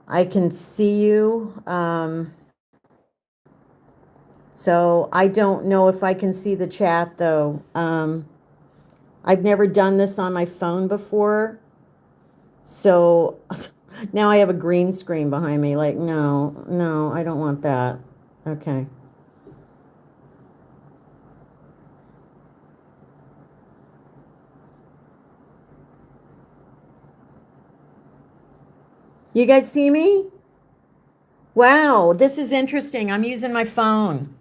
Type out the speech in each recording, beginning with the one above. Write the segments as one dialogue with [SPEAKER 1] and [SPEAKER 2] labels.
[SPEAKER 1] I can see you. So I don't know if I can see the chat though. I've never done this on my phone before. So now I have a green screen behind me. Like, no, no, I don't want that. Okay. You guys see me? Wow, this is interesting. I'm using my phone.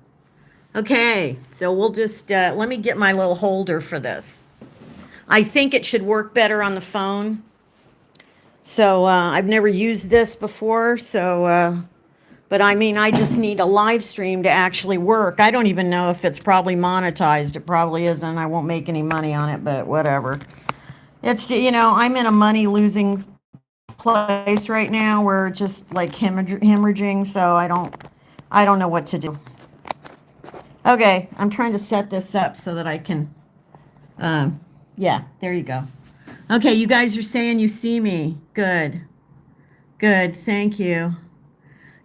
[SPEAKER 1] Okay, so we'll just let me get my little holder for this. I think it should work better on the phone. So I've never used this before. So, but I mean, I just need a live stream to actually work. I don't even know if it's probably monetized. It probably isn't. I won't make any money on it, but whatever. It's, I'm in a money losing place right now where it's just like hemorrhaging. So I don't know what to do. Okay, I'm trying to set this up so that I can, yeah, there you go. Okay, you guys are saying you see me. Good. Good, thank you.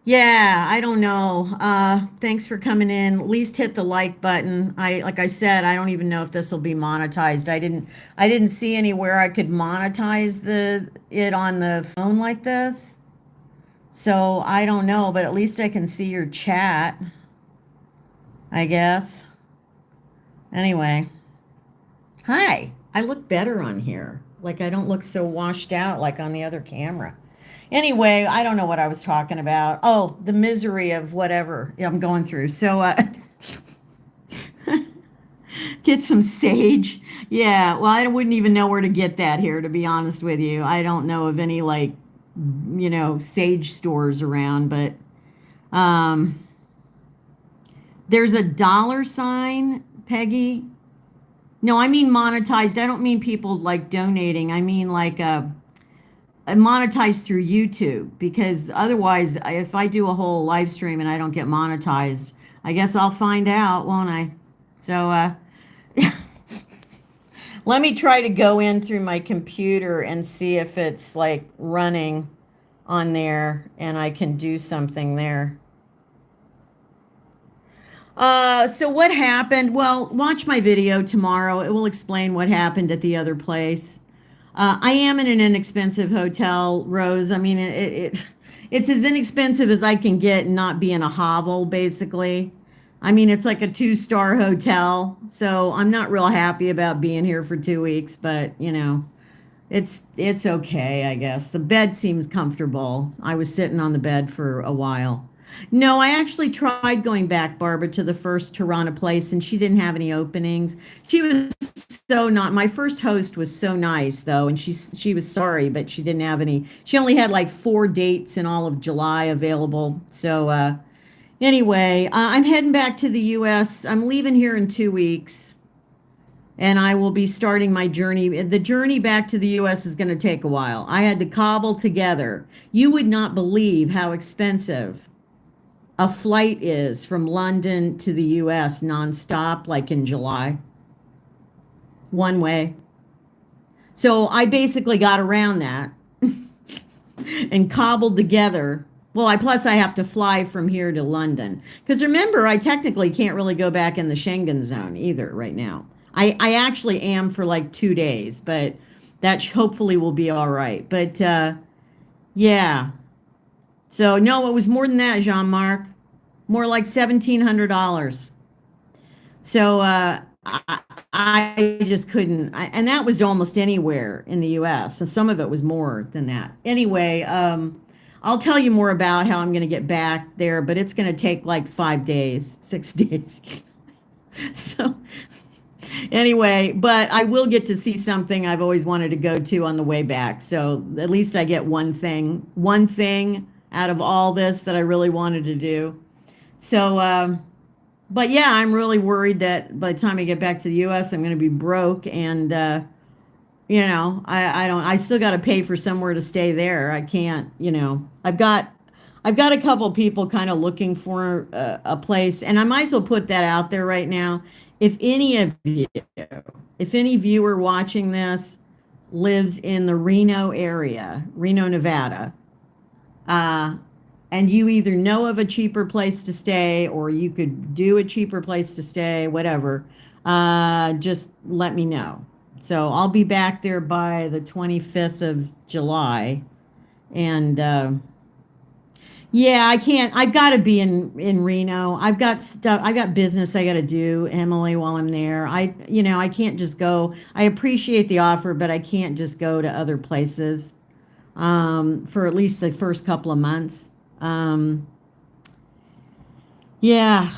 [SPEAKER 1] Yeah, I don't know. Thanks for coming in. At least hit the like button. Like I said, I don't even know if this will be monetized. I didn't see anywhere I could monetize it on the phone like this. So I don't know, but at least I can see your chat, I guess. Anyway, hi. I look better on here. Like I don't look so washed out like on the other camera. Anyway, I don't know what I was talking about. Oh, the misery of whatever I'm going through. So, get some sage. Yeah, well, I wouldn't even know where to get that here, to be honest with you. I don't know of any like, sage stores around, but um, there's a dollar sign, Peggy. No, I mean monetized. I don't mean people like donating. I mean like monetized through YouTube because otherwise, if I do a whole live stream and I don't get monetized, I guess I'll find out, won't I? So let me try to go in through my computer and see if it's like running on there and I can do something there. So what happened? Well, watch my video tomorrow. It will explain what happened at the other place. I am in an inexpensive hotel, Rose. I mean, it's as inexpensive as I can get and not be in a hovel, basically. I mean, it's like a two-star hotel, so I'm not real happy about being here for 2 weeks, but it's okay, I guess. The bed seems comfortable. I was sitting on the bed for a while. No, I actually tried going back, Barbara, to the first Toronto place, and she didn't have any openings. She was so not. My first host was so nice, though, and she was sorry, but she didn't have any. She only had like 4 dates in all of July available. So anyway, I'm heading back to the U.S. I'm leaving here in 2 weeks and I will be starting my journey. The journey back to the US is going to take a while. I had to cobble together. You would not believe how expensive a flight is from London to the US nonstop, like in July, one way. So I basically got around that and cobbled together. Well, plus I have to fly from here to London. Because remember, I technically can't really go back in the Schengen zone either right now. I actually am for like 2 days, but that hopefully will be all right. But yeah. So no, it was more than that, Jean-Marc. More like $1,700. So I just couldn't, and that was almost anywhere in the U.S. So some of it was more than that. Anyway, I'll tell you more about how I'm going to get back there, but it's going to take like 5 days, 6 days. So anyway, but I will get to see something I've always wanted to go to on the way back. So at least I get one thing out of all this that I really wanted to do. So, but yeah, I'm really worried that by the time I get back to the U.S., I'm going to be broke, and I still got to pay for somewhere to stay there. I can't, I've got a couple people kind of looking for a place, and I might as well put that out there right now. If any of you, if any viewer watching this lives in the Reno area, Reno, Nevada, uh, and you either know of a cheaper place to stay or you could do a cheaper place to stay, whatever, just let me know. So I'll be back there by the 25th of July. And yeah, I can't. I've got to be in Reno. I've got stuff. I've got business I got to do, Emily, while I'm there. I can't just go. I appreciate the offer, but I can't just go to other places for at least the first couple of months. Um, yeah.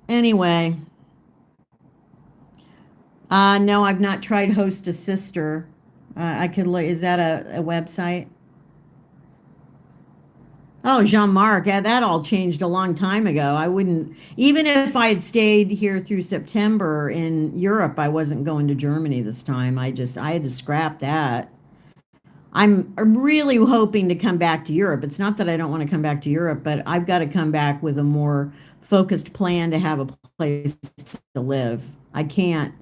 [SPEAKER 1] Anyway, no, I've not tried Host a Sister. I could look. Is that a website? Oh, Jean-Marc, yeah, that all changed a long time ago. I wouldn't, even if I had stayed here through September in Europe, I wasn't going to Germany this time. I had to scrap that. I'm really hoping to come back to Europe. It's not that I don't want to come back to Europe, but I've got to come back with a more focused plan to have a place to live. I can't,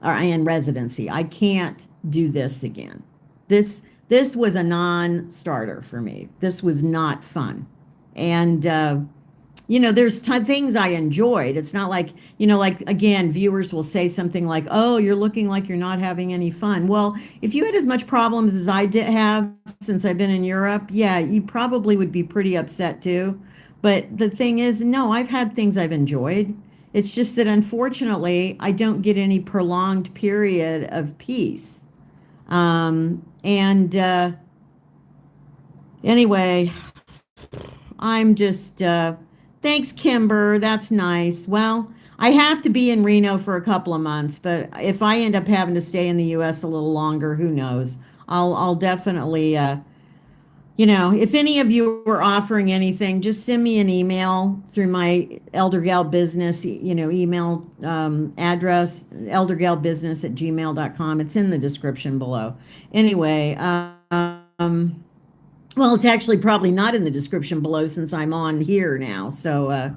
[SPEAKER 1] or in residency. I can't do this again. This was a non-starter for me. This was not fun. And there's things I enjoyed. It's not like, like again, viewers will say something like, "Oh, you're looking like you're not having any fun." Well, if you had as much problems as I did have since I've been in Europe, yeah, you probably would be pretty upset too. But the thing is, no, I've had things I've enjoyed. It's just that unfortunately, I don't get any prolonged period of peace. And anyway, I'm just, thanks, Kimber. That's nice. Well, I have to be in Reno for a couple of months, but if I end up having to stay in the US a little longer, who knows? I'll definitely, if any of you are offering anything, just send me an email through my Elder Gal Business, email address, eldergalbusiness@gmail.com. It's in the description below. Anyway, well, it's actually probably not in the description below since I'm on here now. So,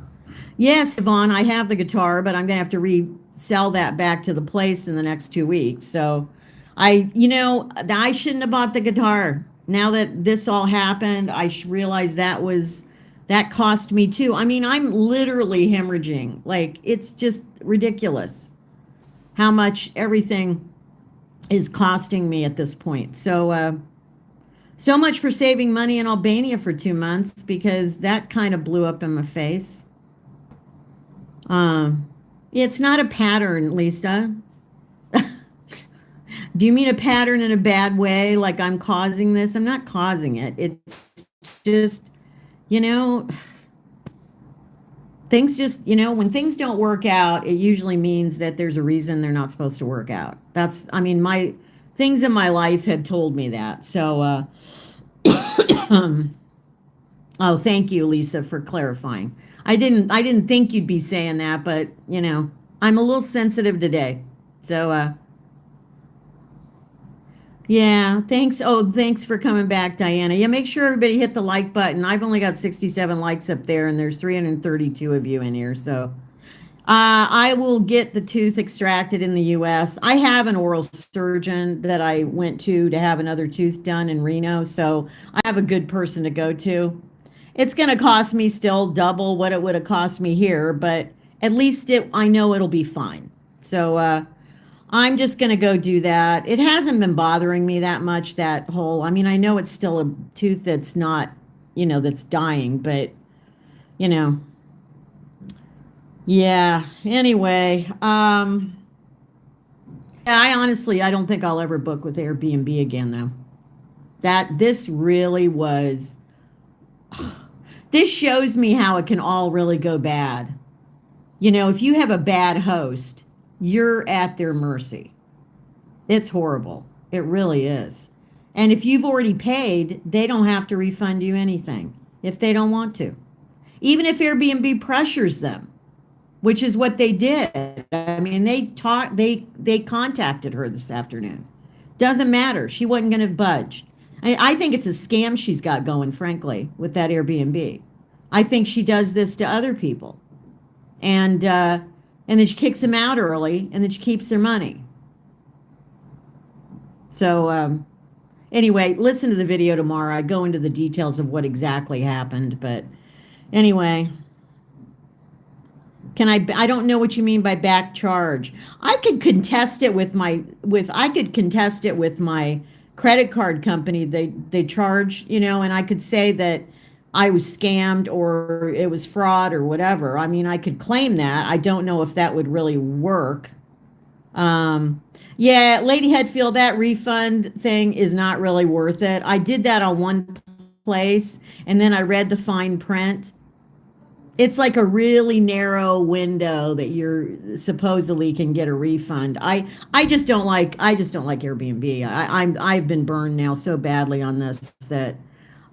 [SPEAKER 1] yes, Yvonne, I have the guitar, but I'm going to have to resell that back to the place in the next 2 weeks. So I shouldn't have bought the guitar. Now that this all happened, I realized that cost me too. I mean, I'm literally hemorrhaging. Like, it's just ridiculous how much everything is costing me at this point. So much for saving money in Albania for 2 months because that kind of blew up in my face. Um, it's not a pattern, Lisa. Do you mean a pattern in a bad way? Like I'm causing this? I'm not causing it. It's just, you know, things just, when things don't work out, it usually means that there's a reason they're not supposed to work out. I mean, my things in my life have told me that. So, oh, thank you, Lisa, for clarifying. I didn't think you'd be saying that, but I'm a little sensitive today. So, yeah, thanks. Oh, thanks for coming back, Diana. Yeah, make sure everybody hit the like button. I've only got 67 likes up there, and there's 332 of you in here. So, I will get the tooth extracted in the US. I have an oral surgeon that I went to have another tooth done in Reno, so I have a good person to go to. It's going to cost me still double what it would have cost me here, but at least I know it'll be fine. So I'm just going to go do that. It hasn't been bothering me that much, that whole, I mean, I know it's still a tooth that's not, that's dying, but, you know, yeah. Anyway, yeah, I don't think I'll ever book with Airbnb again, though. This really was, this shows me how it can all really go bad. If you have a bad host, you're at their mercy. It's horrible. It really is. And if you've already paid, they don't have to refund you anything if they don't want to. Even if Airbnb pressures them, which is what they did. I mean, they contacted her this afternoon. Doesn't matter. She wasn't going to budge. I think it's a scam she's got going, frankly, with that Airbnb. I think she does this to other people. And then she kicks them out early, and then she keeps their money. So Anyway, listen to the video tomorrow. I go into the details of what exactly happened, but anyway, I don't know what you mean by back charge. I could contest it with I could contest it with my credit card company. They charge, and I could say that I was scammed or it was fraud or whatever. I mean, I could claim that. I don't know if that would really work. Yeah, Lady Headfield, that refund thing is not really worth it. I did that on one place and then I read the fine print. It's like a really narrow window that you're supposedly can get a refund. I just don't like Airbnb. I've been burned now so badly on this that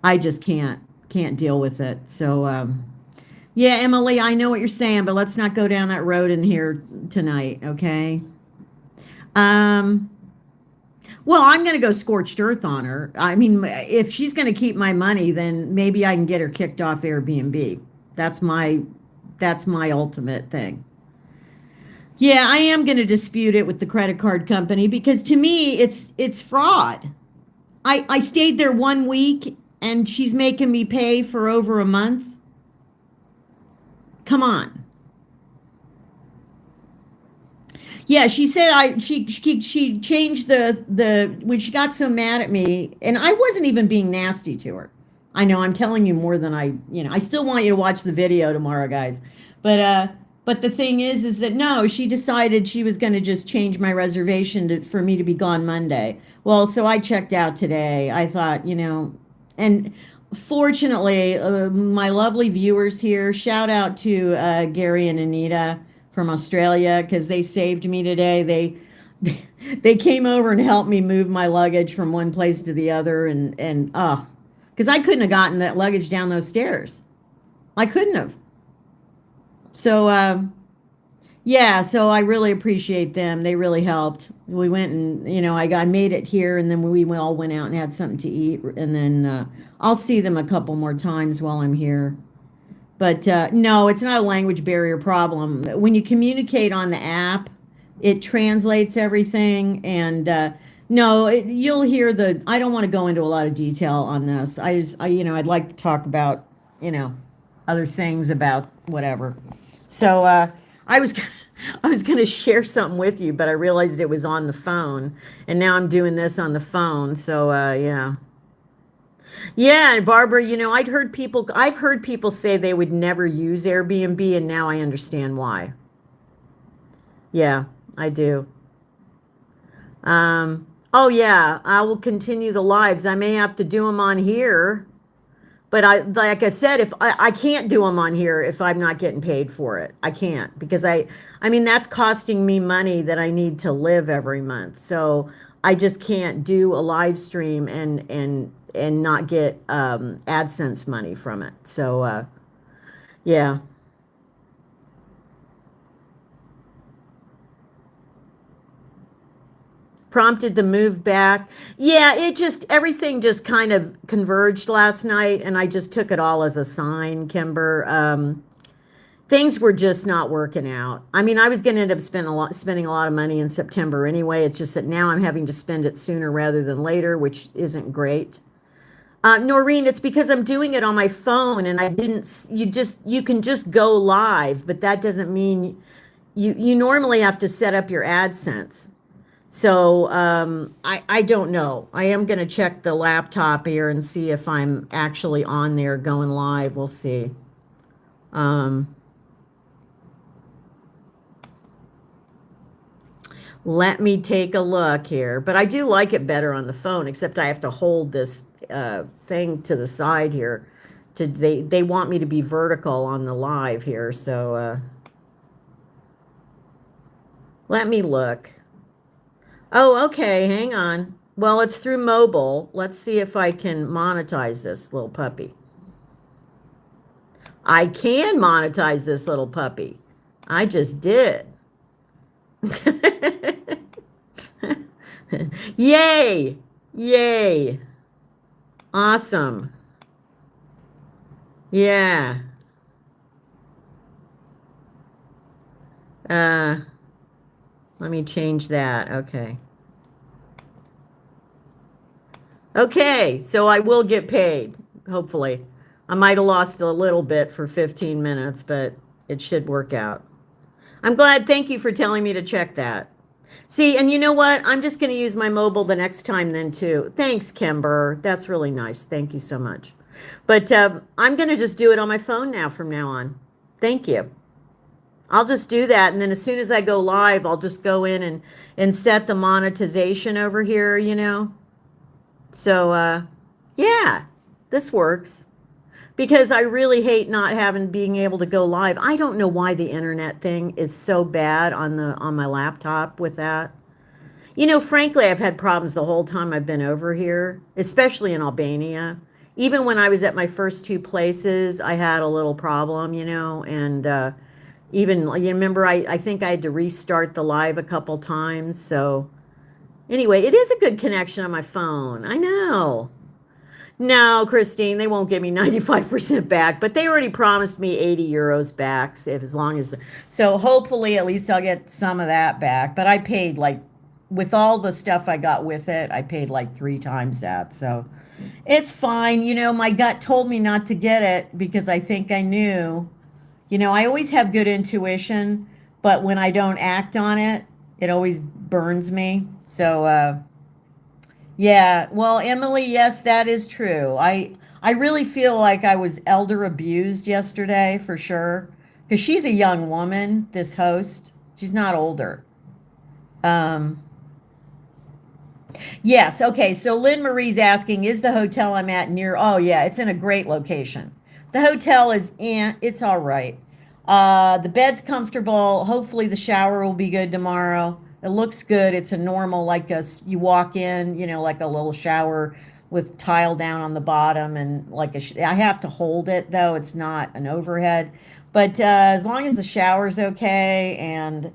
[SPEAKER 1] I just can't deal with it. So yeah, Emily, I know what you're saying, but let's not go down that road in here tonight, okay? Um, well, I'm going to go scorched earth on her. I mean, if she's going to keep my money, then maybe I can get her kicked off Airbnb. That's my that's my ultimate thing. Yeah, I am going to dispute it with the credit card company because to me it's fraud. I stayed there 1 week and she's making me pay for over a month. Come on. Yeah, she said she changed the when she got so mad at me, and I wasn't even being nasty to her. I know I'm telling you more than I still want you to watch the video tomorrow, guys. But the thing is that no, she decided she was going to just change my reservation for me to be gone Monday. Well, so I checked out today. I thought, and fortunately, my lovely viewers here, shout out to Gary and Anita from Australia because they saved me today. They came over and helped me move my luggage from one place to the other, and because I couldn't have gotten that luggage down those stairs. I couldn't have. So yeah, so I really appreciate them. They really helped. We went and I made it here, and then we all went out and had something to eat, and then I'll see them a couple more times while I'm here. But no, it's not a language barrier problem. When you communicate on the app, it translates everything. And no, you'll hear I don't want to go into a lot of detail on this. I'd like to talk about, other things about whatever. So I was, I was going to share something with you, but I realized it was on the phone, and now I'm doing this on the phone. So yeah. Yeah, and Barbara, I've heard people say they would never use Airbnb, and now I understand why. Yeah, I do. Oh yeah, I will continue the lives. I may have to do them on here, but like I said, if I can't do them on here if I'm not getting paid for it. I can't because I mean, that's costing me money that I need to live every month. So I just can't do a live stream and not get AdSense money from it. So yeah. Prompted to move back. Yeah, everything just kind of converged last night, and I just took it all as a sign, Kimber. Things were just not working out. I mean, I was going to end up spending a lot of money in September anyway. It's just that now I'm having to spend it sooner rather than later, which isn't great. Noreen, it's because I'm doing it on my phone, and I didn't. You can just go live, but that doesn't mean you normally have to set up your AdSense. So I don't know. I am going to check the laptop here and see if I'm actually on there going live. We'll see. Let me take a look here. But I do like it better on the phone, except I have to hold this thing to the side here. They want me to be vertical on the live here. So let me look. Oh, okay. Hang on. Well, it's through mobile. Let's see if I can monetize this little puppy. I can monetize this little puppy. I just did it. Yay! Yay! Awesome. Yeah. Let me change that. Okay. Okay, so I will get paid, hopefully. I might have lost a little bit for 15 minutes, but it should work out. I'm glad. Thank you for telling me to check that. See, and you know what? I'm just going to use my mobile the next time then too. Thanks, Kimber. That's really nice. Thank you so much. But I'm going to just do it on my phone now from now on. Thank you. I'll just do that, and then as soon as I go live, I'll just go in and set the monetization over here, you know. So yeah, this works because I really hate not having being able to go live. I don't know why the internet thing is so bad on my laptop with that. You know, frankly, I've had problems the whole time I've been over here, especially in Albania. Even when I was at my first two places, I had a little problem, you know, and even you remember I think I had to restart the live a couple times. So anyway, it is a good connection on my phone. I know. No, Christine, they won't give me 95% back, but they already promised me 80 euros back if as long as so hopefully at least I'll get some of that back. But I paid like with all the stuff I got with it, I paid like 3 times that. So it's fine. You know, my gut told me not to get it because I think I knew. You know, I always have good intuition, but when I don't act on it, it always burns me. So yeah, well, Emily, yes, that is true. I really feel like I was elder abused yesterday for sure, because she's a young woman, this host. She's not older. Um, yes, okay. So Lynn Marie's asking, is the hotel I'm at near? Oh yeah, it's in a great location. The hotel is in, it's all right. The bed's comfortable. Hopefully the shower will be good tomorrow. It looks good. It's a normal, like you walk in, you know, like a little shower with tile down on the bottom and like I have to hold it though. It's not an overhead, but as long as the shower's okay and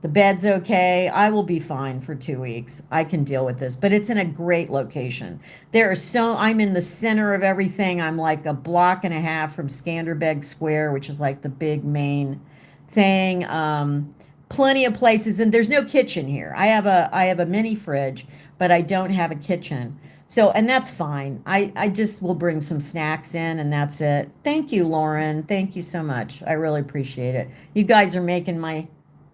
[SPEAKER 1] the bed's okay, I will be fine for 2 weeks. I can deal with this, but it's in a great location. I'm in the center of everything. I'm like a block and a half from Skanderbeg Square, which is like the big main thing. Plenty of places, and there's no kitchen here. I have a mini fridge, but I don't have a kitchen. So, and that's fine. I just will bring some snacks in and that's it. Thank you, Lauren. Thank you so much. I really appreciate it. You guys are making my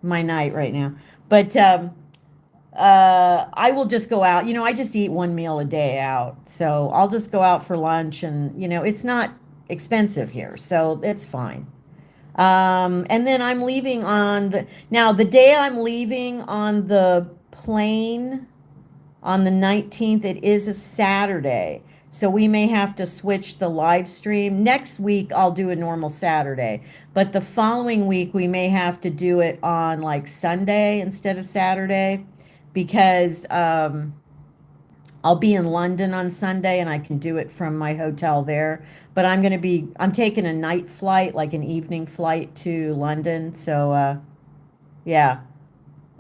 [SPEAKER 1] night right now. But I will just go out. You know, I just eat one meal a day out. So I'll just go out for lunch and, you know, it's not expensive here. So it's fine. And then I'm leaving now the day I'm leaving on the plane on the 19th, it is a Saturday. So we may have to switch the live stream. Next week, I'll do a normal Saturday. But the following week, we may have to do it on like Sunday instead of Saturday because I'll be in London on Sunday and I can do it from my hotel there. But I'm taking a night flight, like an evening flight to London. So yeah,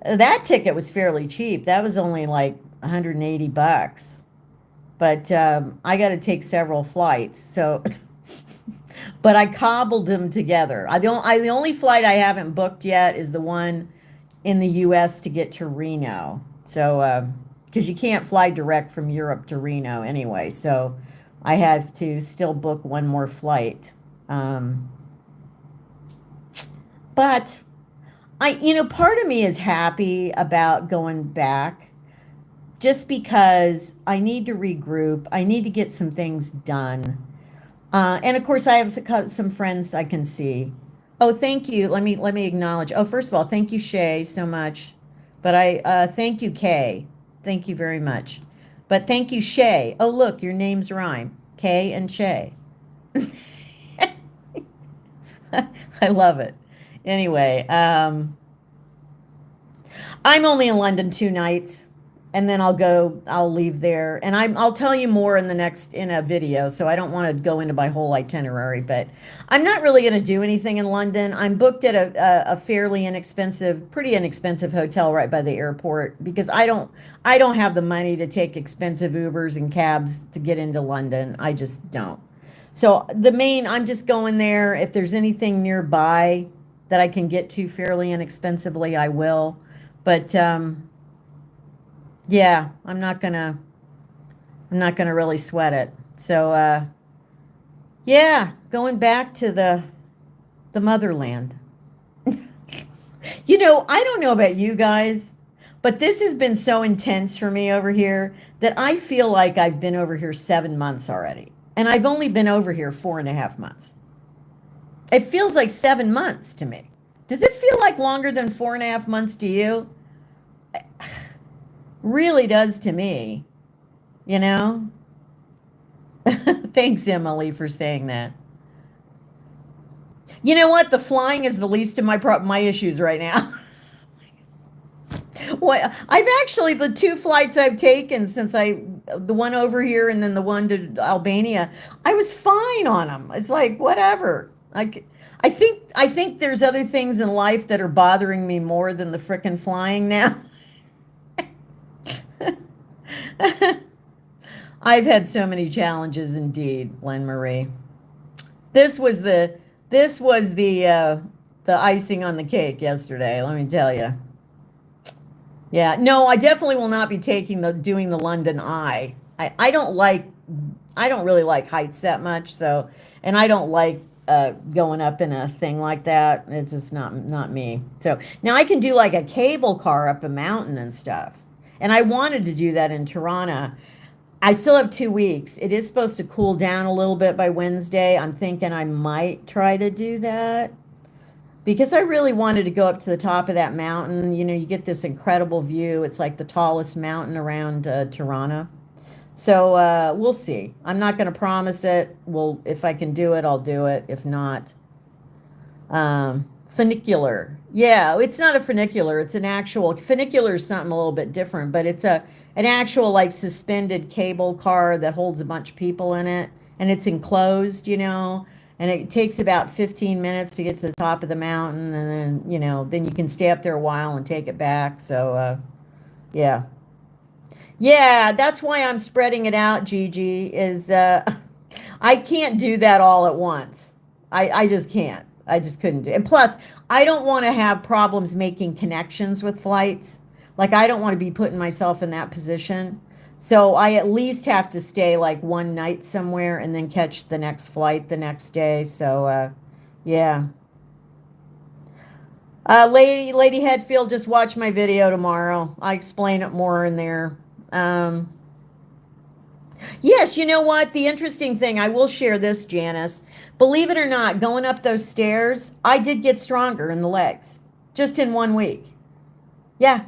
[SPEAKER 1] that ticket was fairly cheap. That was only like 180 bucks. But I got to take several flights. So, but I cobbled them together. The only flight I haven't booked yet is the one in the U.S. to get to Reno. So, because you can't fly direct from Europe to Reno anyway. So I have to still book one more flight. But part of me is happy about going back just because I need to regroup. I need to get some things done. And of course, I have some friends I can see. Oh, thank you. Let me acknowledge. Oh, first of all, thank you, Shay, so much. But I thank you, Kay. Thank you very much. But thank you, Shay. Oh, look, your names rhyme. Kay and Shay. I love it. Anyway, I'm only in London 2 nights and then I'll leave there. And I'll tell you more in a video. So I don't want to go into my whole itinerary, but I'm not really going to do anything in London. I'm booked at a fairly pretty inexpensive hotel right by the airport because I don't have the money to take expensive Ubers and cabs to get into London. I just don't. So I'm just going there. If there's anything nearby that I can get to fairly inexpensively, I will. But yeah, I'm I'm not going to really sweat it. So, yeah, going back to the motherland. I don't know about you guys, but this has been so intense for me over here that I feel like I've been over here 7 months already. And I've only been over here 4.5 months. It feels like 7 months to me. Does it feel like longer than 4.5 months to you? Really does to me, you know? Thanks, Emily, for saying that. You know what? The flying is the least of my issues right now. Well, I've actually the two flights I've taken since the one over here and then the one to Albania, I was fine on them. It's like whatever. I think there's other things in life that are bothering me more than the frickin' flying now. I've had so many challenges indeed, Len Marie. This was the icing on the cake yesterday, let me tell you. Yeah, no, I definitely will not be doing the London Eye. I don't really like heights that much, so, and I don't like going up in a thing like that. It's just not me. So now I can do like a cable car up a mountain and stuff. And I wanted to do that in Tirana. I still have 2 weeks. It is supposed to cool down a little bit by Wednesday. I'm thinking I might try to do that because I really wanted to go up to the top of that mountain. You get this incredible view. It's like the tallest mountain around Tirana. So we'll see. I'm not going to promise it. Well, if I can do it, I'll do it. If not, funicular. Yeah, it's not a funicular. It's an actual funicular is something a little bit different, but it's an actual like suspended cable car that holds a bunch of people in it, and it's enclosed, and it takes about 15 minutes to get to the top of the mountain, and then you can stay up there a while and take it back. So, yeah. Yeah, that's why I'm spreading it out, Gigi, is I can't do that all at once. I just can't. I just couldn't do it. And plus, I don't want to have problems making connections with flights. Like, I don't want to be putting myself in that position. So I at least have to stay like one night somewhere and then catch the next flight the next day. So, yeah. Lady Headfield, just watch my video tomorrow. I explain it more in there. Yes, you know what? The interesting thing, I will share this, Janice. Believe it or not, going up those stairs, I did get stronger in the legs just in 1 week. Yeah.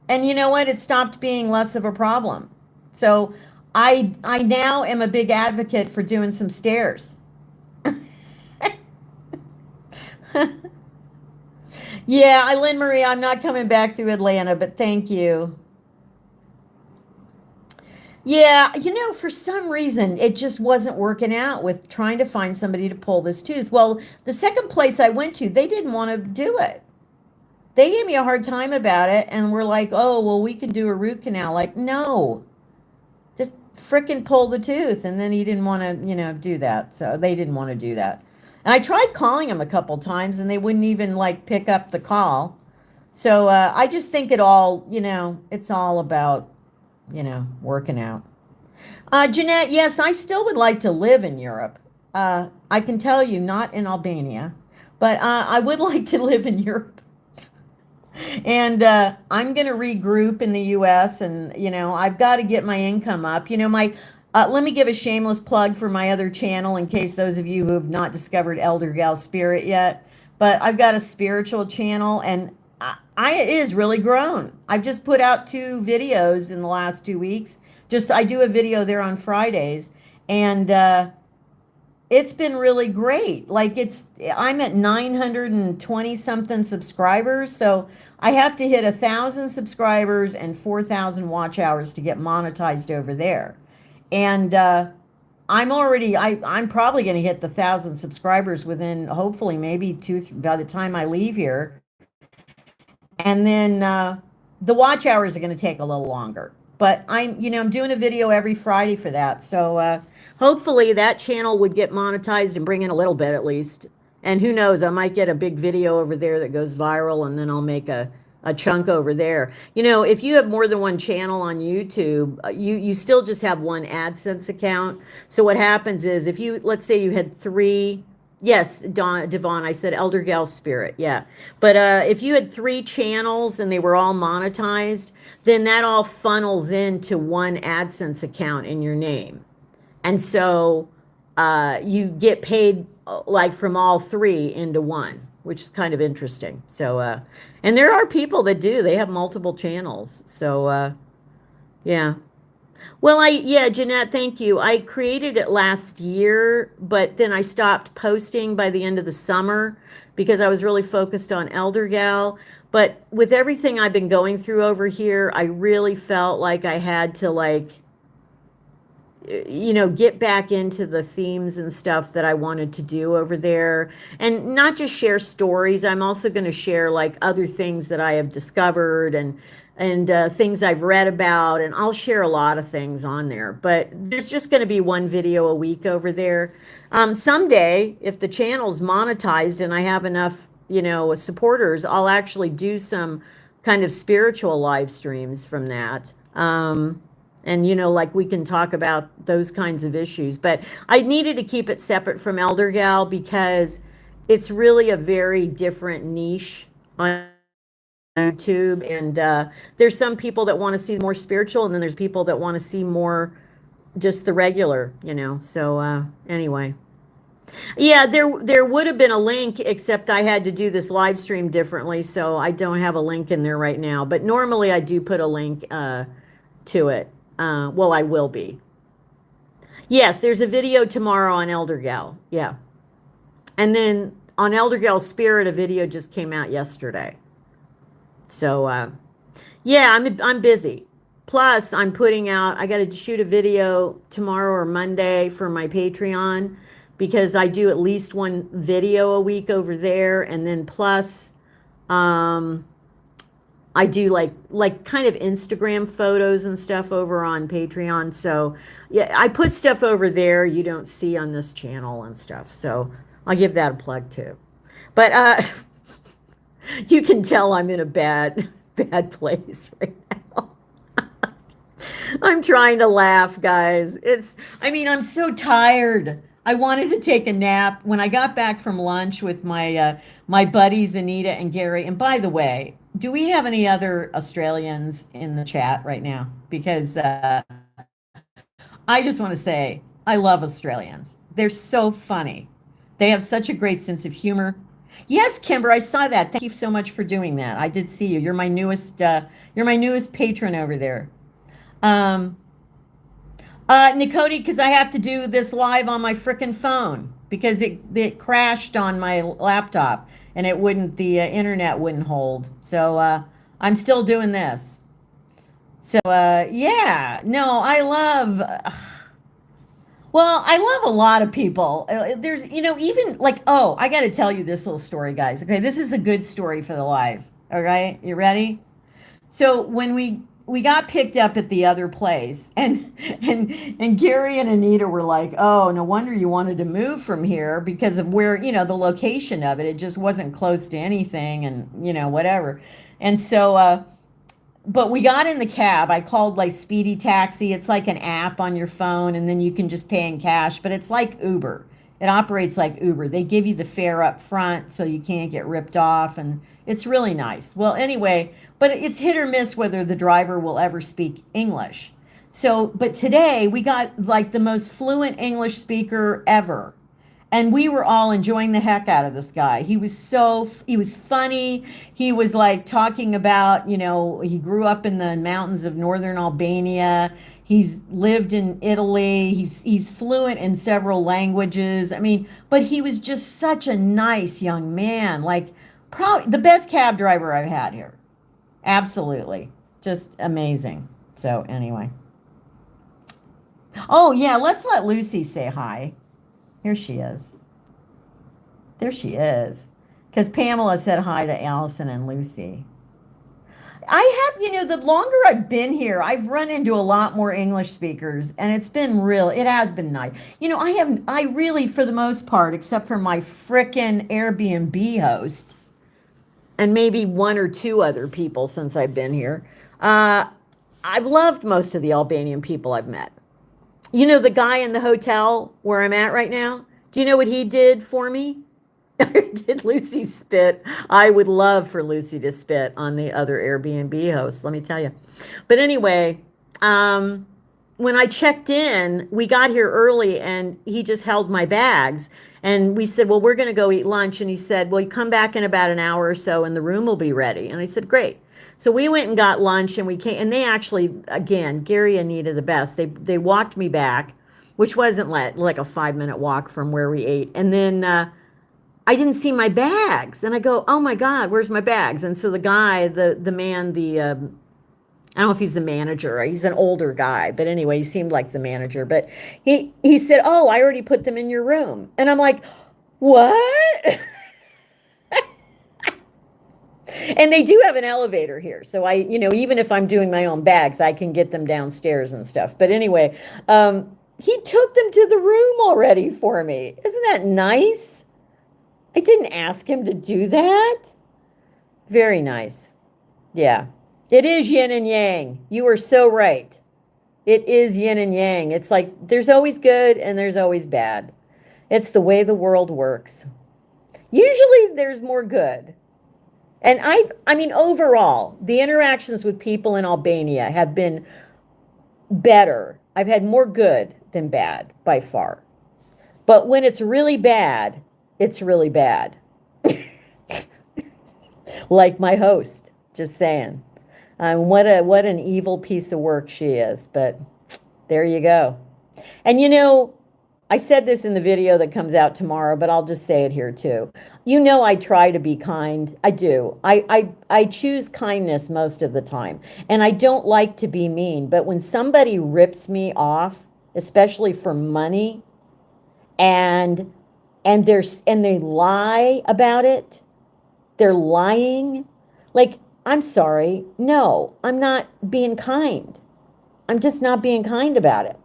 [SPEAKER 1] And you know what? It stopped being less of a problem. So I now am a big advocate for doing some stairs. Yeah, Lynn Marie, I'm not coming back through Atlanta, but thank you. Yeah, for some reason, it just wasn't working out with trying to find somebody to pull this tooth. Well, the second place I went to, they didn't want to do it. They gave me a hard time about it, and we're like, oh, well, we can do a root canal. Like, no, just frickin' pull the tooth. And then he didn't want to, do that. So they didn't want to do that. And I tried calling them a couple times, and they wouldn't even, like, pick up the call. So I just think it's all about working out. Jeanette, yes, I still would like to live in Europe. I can tell you, not in Albania, but I would like to live in Europe. And I'm going to regroup in the U.S. and, I've got to get my income up. Let me give a shameless plug for my other channel in case those of you who have not discovered Elder Gal Spirit yet. But I've got a spiritual channel, and it is really grown. I've just put out 2 videos in the last 2 weeks. I do a video there on Fridays, and it's been really great. Like I'm at 920 something subscribers. So I have to hit 1,000 subscribers and 4,000 watch hours to get monetized over there. And I'm probably going to hit the 1,000 subscribers within hopefully maybe by the time I leave here. And then the watch hours are going to take a little longer. But I'm doing a video every Friday for that. So hopefully that channel would get monetized and bring in a little bit at least. And who knows, I might get a big video over there that goes viral, and then I'll make a a chunk over there. You know, if you have more than one channel on YouTube, you still just have one AdSense account. So what happens is if you, let's say you had three, yes, Devon, I said Elder Gal Spirit, yeah. But if you had three channels and they were all monetized, then that all funnels into one AdSense account in your name. And so you get paid like from all three into one, which is kind of interesting. So, and there are people that do, they have multiple channels. So, yeah. Well, yeah, Jeanette, thank you. I created it last year, but then I stopped posting by the end of the summer because I was really focused on Elder Gal. But with everything I've been going through over here, I really felt like I had to like, you know, get back into the themes and stuff that I wanted to do over there, and not just share stories. I'm also going to share like other things that I have discovered and things I've read about, and I'll share a lot of things on there. But there's just going to be one video a week over there. Someday, if the channel's monetized and I have enough, you know, supporters, I'll actually do some kind of spiritual live streams from that. And, you know, like we can talk about those kinds of issues. But I needed to keep it separate from Elder Gal because it's really a very different niche on YouTube. And there's some people that want to see more spiritual, and then there's people that want to see more just the regular, you know. So anyway. Yeah, there would have been a link, except I had to do this live stream differently, so I don't have a link in there right now. But normally I do put a link to it. Well, I will be. Yes, there's a video tomorrow on Elder Gal. Yeah. And then on Elder Gal Spirit, a video just came out yesterday. So, yeah, I'm busy. Plus, I'm putting out, I got to shoot a video tomorrow or Monday for my Patreon because I do at least one video a week over there. And then plus, I do like kind of Instagram photos and stuff over on Patreon. So yeah, I put stuff over there you don't see on this channel and stuff. So I'll give that a plug too. But you can tell I'm in a bad place right now. I'm trying to laugh, guys. I'm so tired. I wanted to take a nap when I got back from lunch with my my buddies Anita and Gary. And by the way, do we have any other Australians in the chat right now? Because I just want to say I love Australians. They're so funny. They have such a great sense of humor. Yes, Kimber, I saw that. Thank you so much for doing that. I did see you. You're my newest patron over there. Nicody, because I have to do this live on my frickin' phone because it crashed on my laptop and the internet wouldn't hold. So I'm still doing this. So yeah, no, I love a lot of people. There's, even like, oh, I got to tell you this little story, guys. Okay, this is a good story for the live. All right, you ready? So when we got picked up at the other place, and Gary and Anita were like, oh, no wonder you wanted to move from here because of where, the location of it. It just wasn't close to anything and, whatever. And so, but we got in the cab. I called like Speedy Taxi. It's like an app on your phone, and then you can just pay in cash, but it's like Uber. It operates like Uber. They give you the fare up front so you can't get ripped off, and it's really nice. Well, anyway, but it's hit or miss whether the driver will ever speak English. So, but today we got like the most fluent English speaker ever. And we were all enjoying the heck out of this guy. He was funny. He was like talking about, he grew up in the mountains of northern Albania. He's lived in Italy. He's fluent in several languages. But he was just such a nice young man. Like probably the best cab driver I've had here. Absolutely. Just amazing. So anyway. Oh yeah, let's let Lucy say hi. Here she is. There she is. Because Pamela said hi to Allison and Lucy. I have, the longer I've been here, I've run into a lot more English speakers, and it has been nice. I really, for the most part, except for my frickin' Airbnb host, and maybe one or two other people since I've been here. I've loved most of the Albanian people I've met. You know, the guy in the hotel where I'm at right now, do you know what he did for me? Did Lucy spit? I would love for Lucy to spit on the other Airbnb hosts, let me tell you. But anyway, when I checked in, we got here early and he just held my bags. And we said, well, we're going to go eat lunch. And he said, well, you come back in about an hour or so and the room will be ready. And I said, great. So we went and got lunch and we came, and they actually, again, Gary and Anita, the best. They walked me back, which wasn't like a 5-minute walk from where we ate. And then I didn't see my bags. And I go, oh my God, where's my bags? And so the guy, the man, I don't know if he's the manager. He's an older guy, but anyway, he seemed like the manager. But he said, oh, I already put them in your room. And I'm like, what? And they do have an elevator here. So even if I'm doing my own bags, I can get them downstairs and stuff. But anyway, he took them to the room already for me. Isn't that nice? I didn't ask him to do that. Very nice. Yeah. It is yin and yang. You are so right. It is yin and yang. It's like there's always good and there's always bad. It's the way the world works. Usually there's more good. And overall, the interactions with people in Albania have been better. I've had more good than bad by far. But when it's really bad, it's really bad. Like my host, just saying. What an evil piece of work she is, but there you go. And I said this in the video that comes out tomorrow, but I'll just say it here too. I try to be kind. I do. I choose kindness most of the time. And I don't like to be mean, but when somebody rips me off, especially for money, and they lie about it, they're lying. Like, I'm sorry. No, I'm not being kind. I'm just not being kind about it.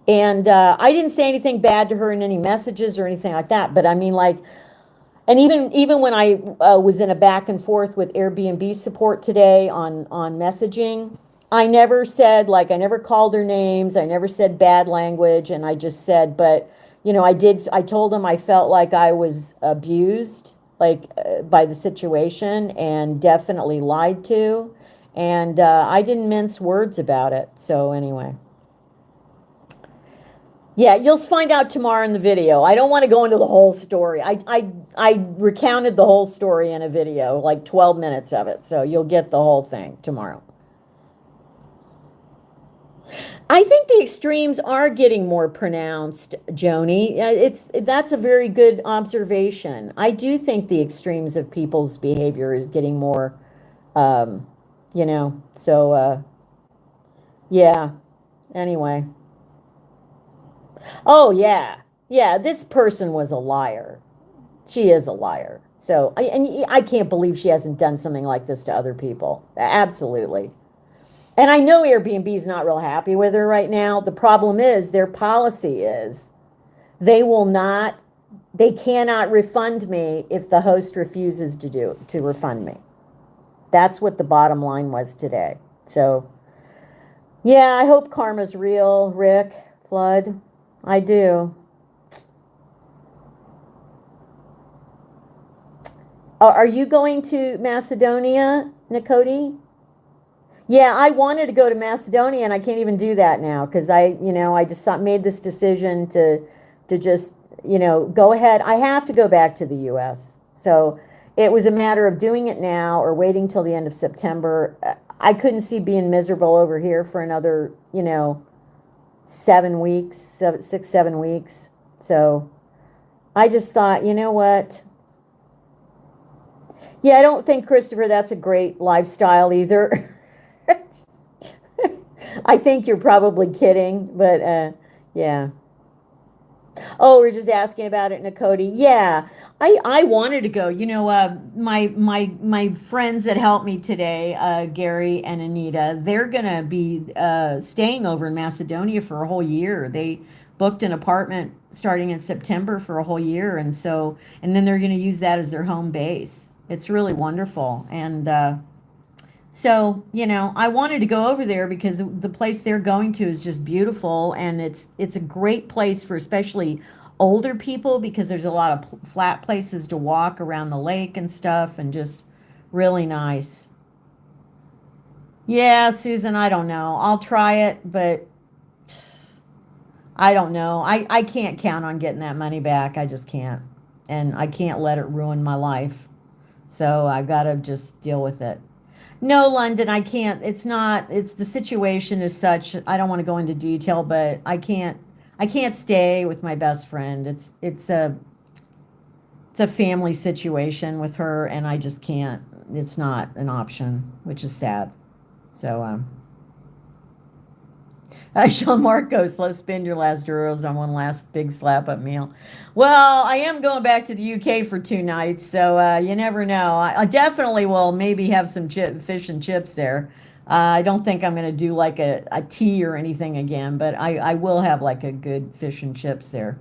[SPEAKER 1] And I didn't say anything bad to her in any messages or anything like that. But I mean, like, and even when I was in a back and forth with Airbnb support today on messaging, I never said, like, I never called her names. I never said bad language. And I just said, but, I told them I felt like I was abused, like, by the situation, and definitely lied to. And I didn't mince words about it. So anyway. Yeah, you'll find out tomorrow in the video. I don't want to go into the whole story. I recounted the whole story in a video, like 12 minutes of it. So you'll get the whole thing tomorrow. I think the extremes are getting more pronounced, Joni. That's a very good observation. I do think the extremes of people's behavior is getting more, yeah. Anyway. Oh, yeah. Yeah, this person was a liar. She is a liar. So, I can't believe she hasn't done something like this to other people. Absolutely. And I know Airbnb is not real happy with her right now. The problem is their policy is they cannot refund me if the host refuses to refund me. That's what the bottom line was today. So, yeah, I hope karma's real, Rick Flood. I do. Are you going to Macedonia, Nikoti? Yeah, I wanted to go to Macedonia, and I can't even do that now because I just made this decision to just, go ahead. I have to go back to the U.S. So it was a matter of doing it now or waiting till the end of September. I couldn't see being miserable over here for another, 7 weeks, 7 weeks. So I just thought, you know what? Yeah, I don't think, Christopher, that's a great lifestyle either. I think you're probably kidding, but yeah. Oh, we're just asking about it, Nikoti. Yeah, I wanted to go. My friends that helped me today, Gary and Anita, they're gonna be staying over in Macedonia for a whole year. They booked an apartment starting in September for a whole year, and then they're gonna use that as their home base. It's really wonderful. And so, I wanted to go over there because the place they're going to is just beautiful, and it's a great place for especially older people because there's a lot of flat places to walk around the lake and stuff, and just really nice. Yeah, Susan, I don't know. I'll try it, but I don't know. I can't count on getting that money back. I just can't. And I can't let it ruin my life. So I got to just deal with it. No, London, I can't. It's the situation is such, I don't want to go into detail, but I can't stay with my best friend. It's a family situation with her, and I just can't. It's not an option, which is sad. So Sean Marcos, let's spend your last euros on one last big slap up meal. Well, I am going back to the UK for 2 nights, so you never know. I definitely will maybe have some fish and chips there. I don't think I'm going to do like a tea or anything again, but I will have like a good fish and chips there.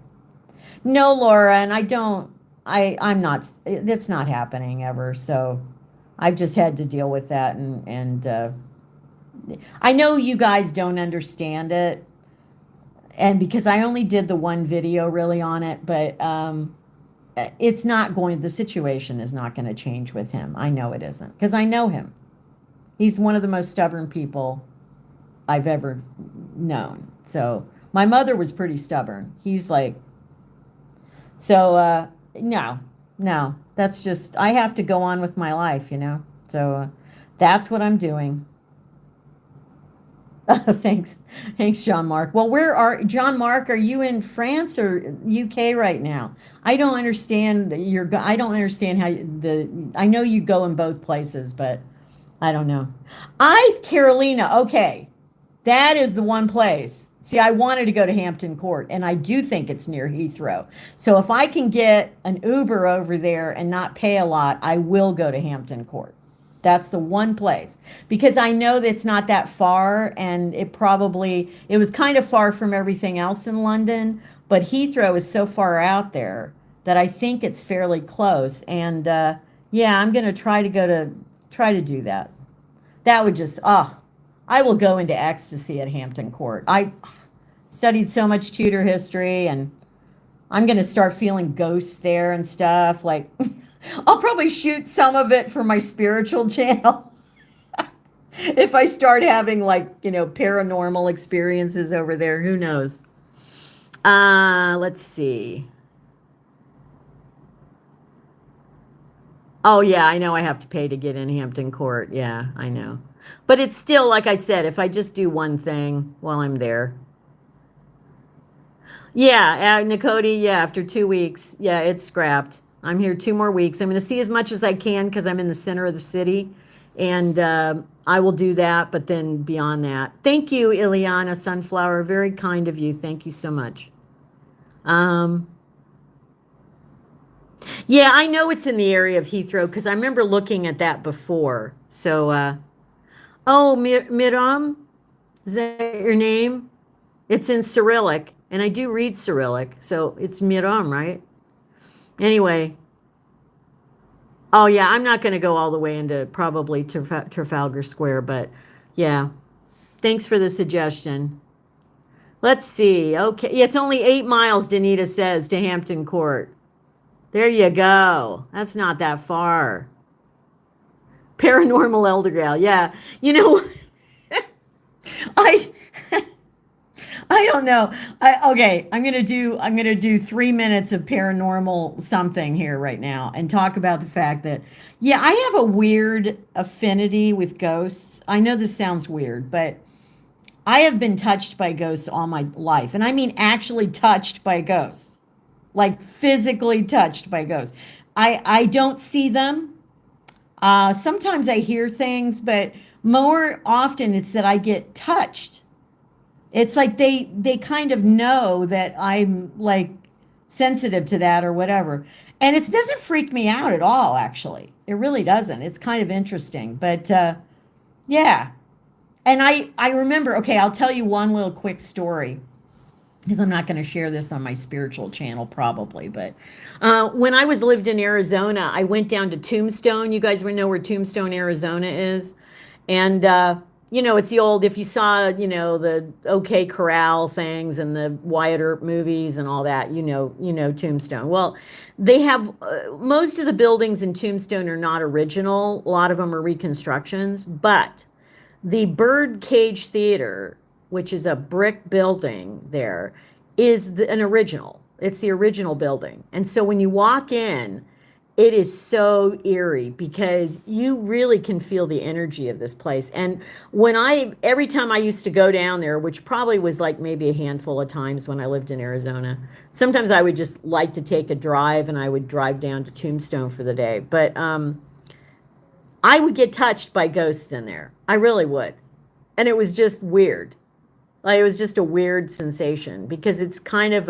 [SPEAKER 1] No, Laura, and I don't, I'm not, it's not happening ever. So I've just had to deal with that. And I know you guys don't understand it. And because I only did the one video really on it, but it's not going, the situation is not going to change with him. I know it isn't because I know him. He's one of the most stubborn people I've ever known. So my mother was pretty stubborn. He's like, so no, no, that's just, I have to go on with my life. So that's what I'm doing. Thanks. Thanks, John Mark. Well, John Mark, are you in France or UK right now? I don't understand I know you go in both places, but I don't know. Carolina, okay. That is the one place. See, I wanted to go to Hampton Court, and I do think it's near Heathrow. So if I can get an Uber over there and not pay a lot, I will go to Hampton Court. That's the one place because I know that it's not that far, and it was kind of far from everything else in London, but Heathrow is so far out there that I think it's fairly close. And yeah, I'm going to try to do that. That would just, I will go into ecstasy at Hampton Court. I studied so much Tudor history, and I'm going to start feeling ghosts there and stuff. Like, I'll probably shoot some of it for my spiritual channel if I start having, like, paranormal experiences over there. Who knows? Let's see. Oh, yeah, I know I have to pay to get in Hampton Court. Yeah, I know. But it's still, like I said, if I just do one thing while I'm there. Yeah, Nicody, yeah, after 2 weeks, yeah, it's scrapped. I'm here 2 more weeks. I'm going to see as much as I can because I'm in the center of the city. And I will do that, but then beyond that. Thank you, Ileana Sunflower. Very kind of you. Thank you so much. Yeah, I know it's in the area of Heathrow because I remember looking at that before. So, oh, Miram, is that your name? It's in Cyrillic, and I do read Cyrillic, so it's Miram, right? Anyway, oh yeah, I'm not going to go all the way into probably Trafalgar Square, but yeah, thanks for the suggestion. Let's see. Okay, yeah, it's only 8 miles, Danita says, to Hampton Court. There you go. That's not that far. Paranormal Eldergal. Yeah. I I don't know. Okay, I'm gonna do 3 minutes of paranormal something here right now and talk about the fact that yeah, I have a weird affinity with ghosts. I know this sounds weird, but I have been touched by ghosts all my life, and I mean actually touched by ghosts, like physically touched by ghosts. I don't see them. Sometimes I hear things, but more often it's that I get touched. It's like they kind of know that I'm like sensitive to that or whatever. And it doesn't freak me out at all, actually. It really doesn't. It's kind of interesting. But yeah. And I remember, okay, I'll tell you one little quick story. because I'm not going to share this on my spiritual channel probably. But when I was lived in Arizona, I went down to Tombstone. You guys know where Tombstone, Arizona is? And it's the old, if you saw, the OK Corral things and the Wyatt Earp movies and all that, Tombstone. Well, they have most of the buildings in Tombstone are not original. A lot of them are reconstructions, but the Birdcage Theater, which is a brick building there, is an original. It's the original building. And so when you walk in, it is so eerie because you really can feel the energy of this place. And every time I used to go down there, which probably was like maybe a handful of times when I lived in Arizona, sometimes I would just like to take a drive and I would drive down to Tombstone for the day. But I would get touched by ghosts in there. I really would. And it was just weird. Like, it was just a weird sensation because it's kind of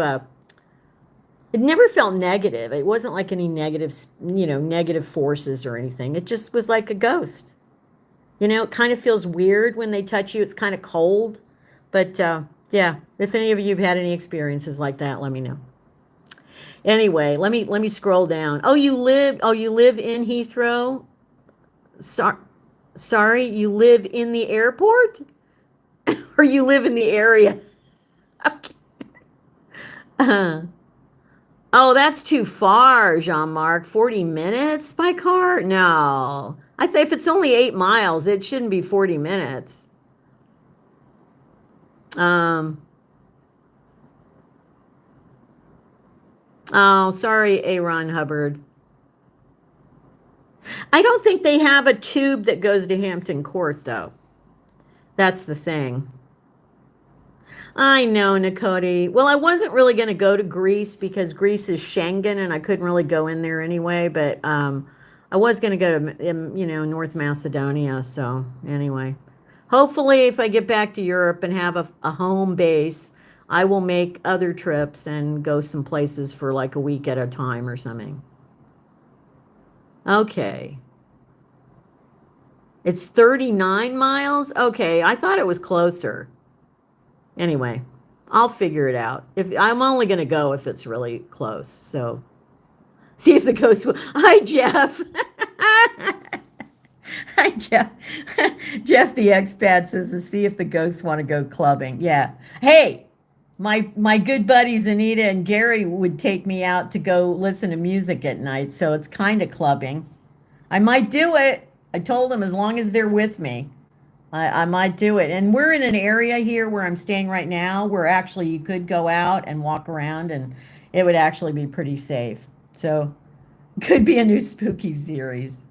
[SPEAKER 1] it never felt negative. It wasn't like any negative forces or anything. It just was like a ghost. It kind of feels weird when they touch you. It's kind of cold. But yeah, if any of you have had any experiences like that, let me know. Anyway, let me scroll down. Oh, you live in Heathrow? Sorry, you live in the airport? Or you live in the area? Okay. Oh, that's too far, Jean-Marc. 40 minutes by car? No. I think if it's only 8 miles, it shouldn't be 40 minutes. Oh, sorry, Aaron Hubbard. I don't think they have a tube that goes to Hampton Court, though. That's the thing. I know, Nikoti. Well, I wasn't really going to go to Greece because Greece is Schengen and I couldn't really go in there anyway. But I was going to go to, North Macedonia. So anyway, hopefully if I get back to Europe and have a home base, I will make other trips and go some places for like a week at a time or something. Okay. It's 39 miles? Okay, I thought it was closer. Anyway, I'll figure it out. If I'm only going to go if it's really close. So, see if the ghost will. Hi, Jeff. Hi, Jeff. Jeff the expat says to see if the ghosts want to go clubbing. Yeah. Hey, my good buddies Anita and Gary would take me out to go listen to music at night, so it's kind of clubbing. I might do it. I told them as long as they're with me, I might do it. And we're in an area here where I'm staying right now where actually you could go out and walk around and it would actually be pretty safe. So could be a new spooky series.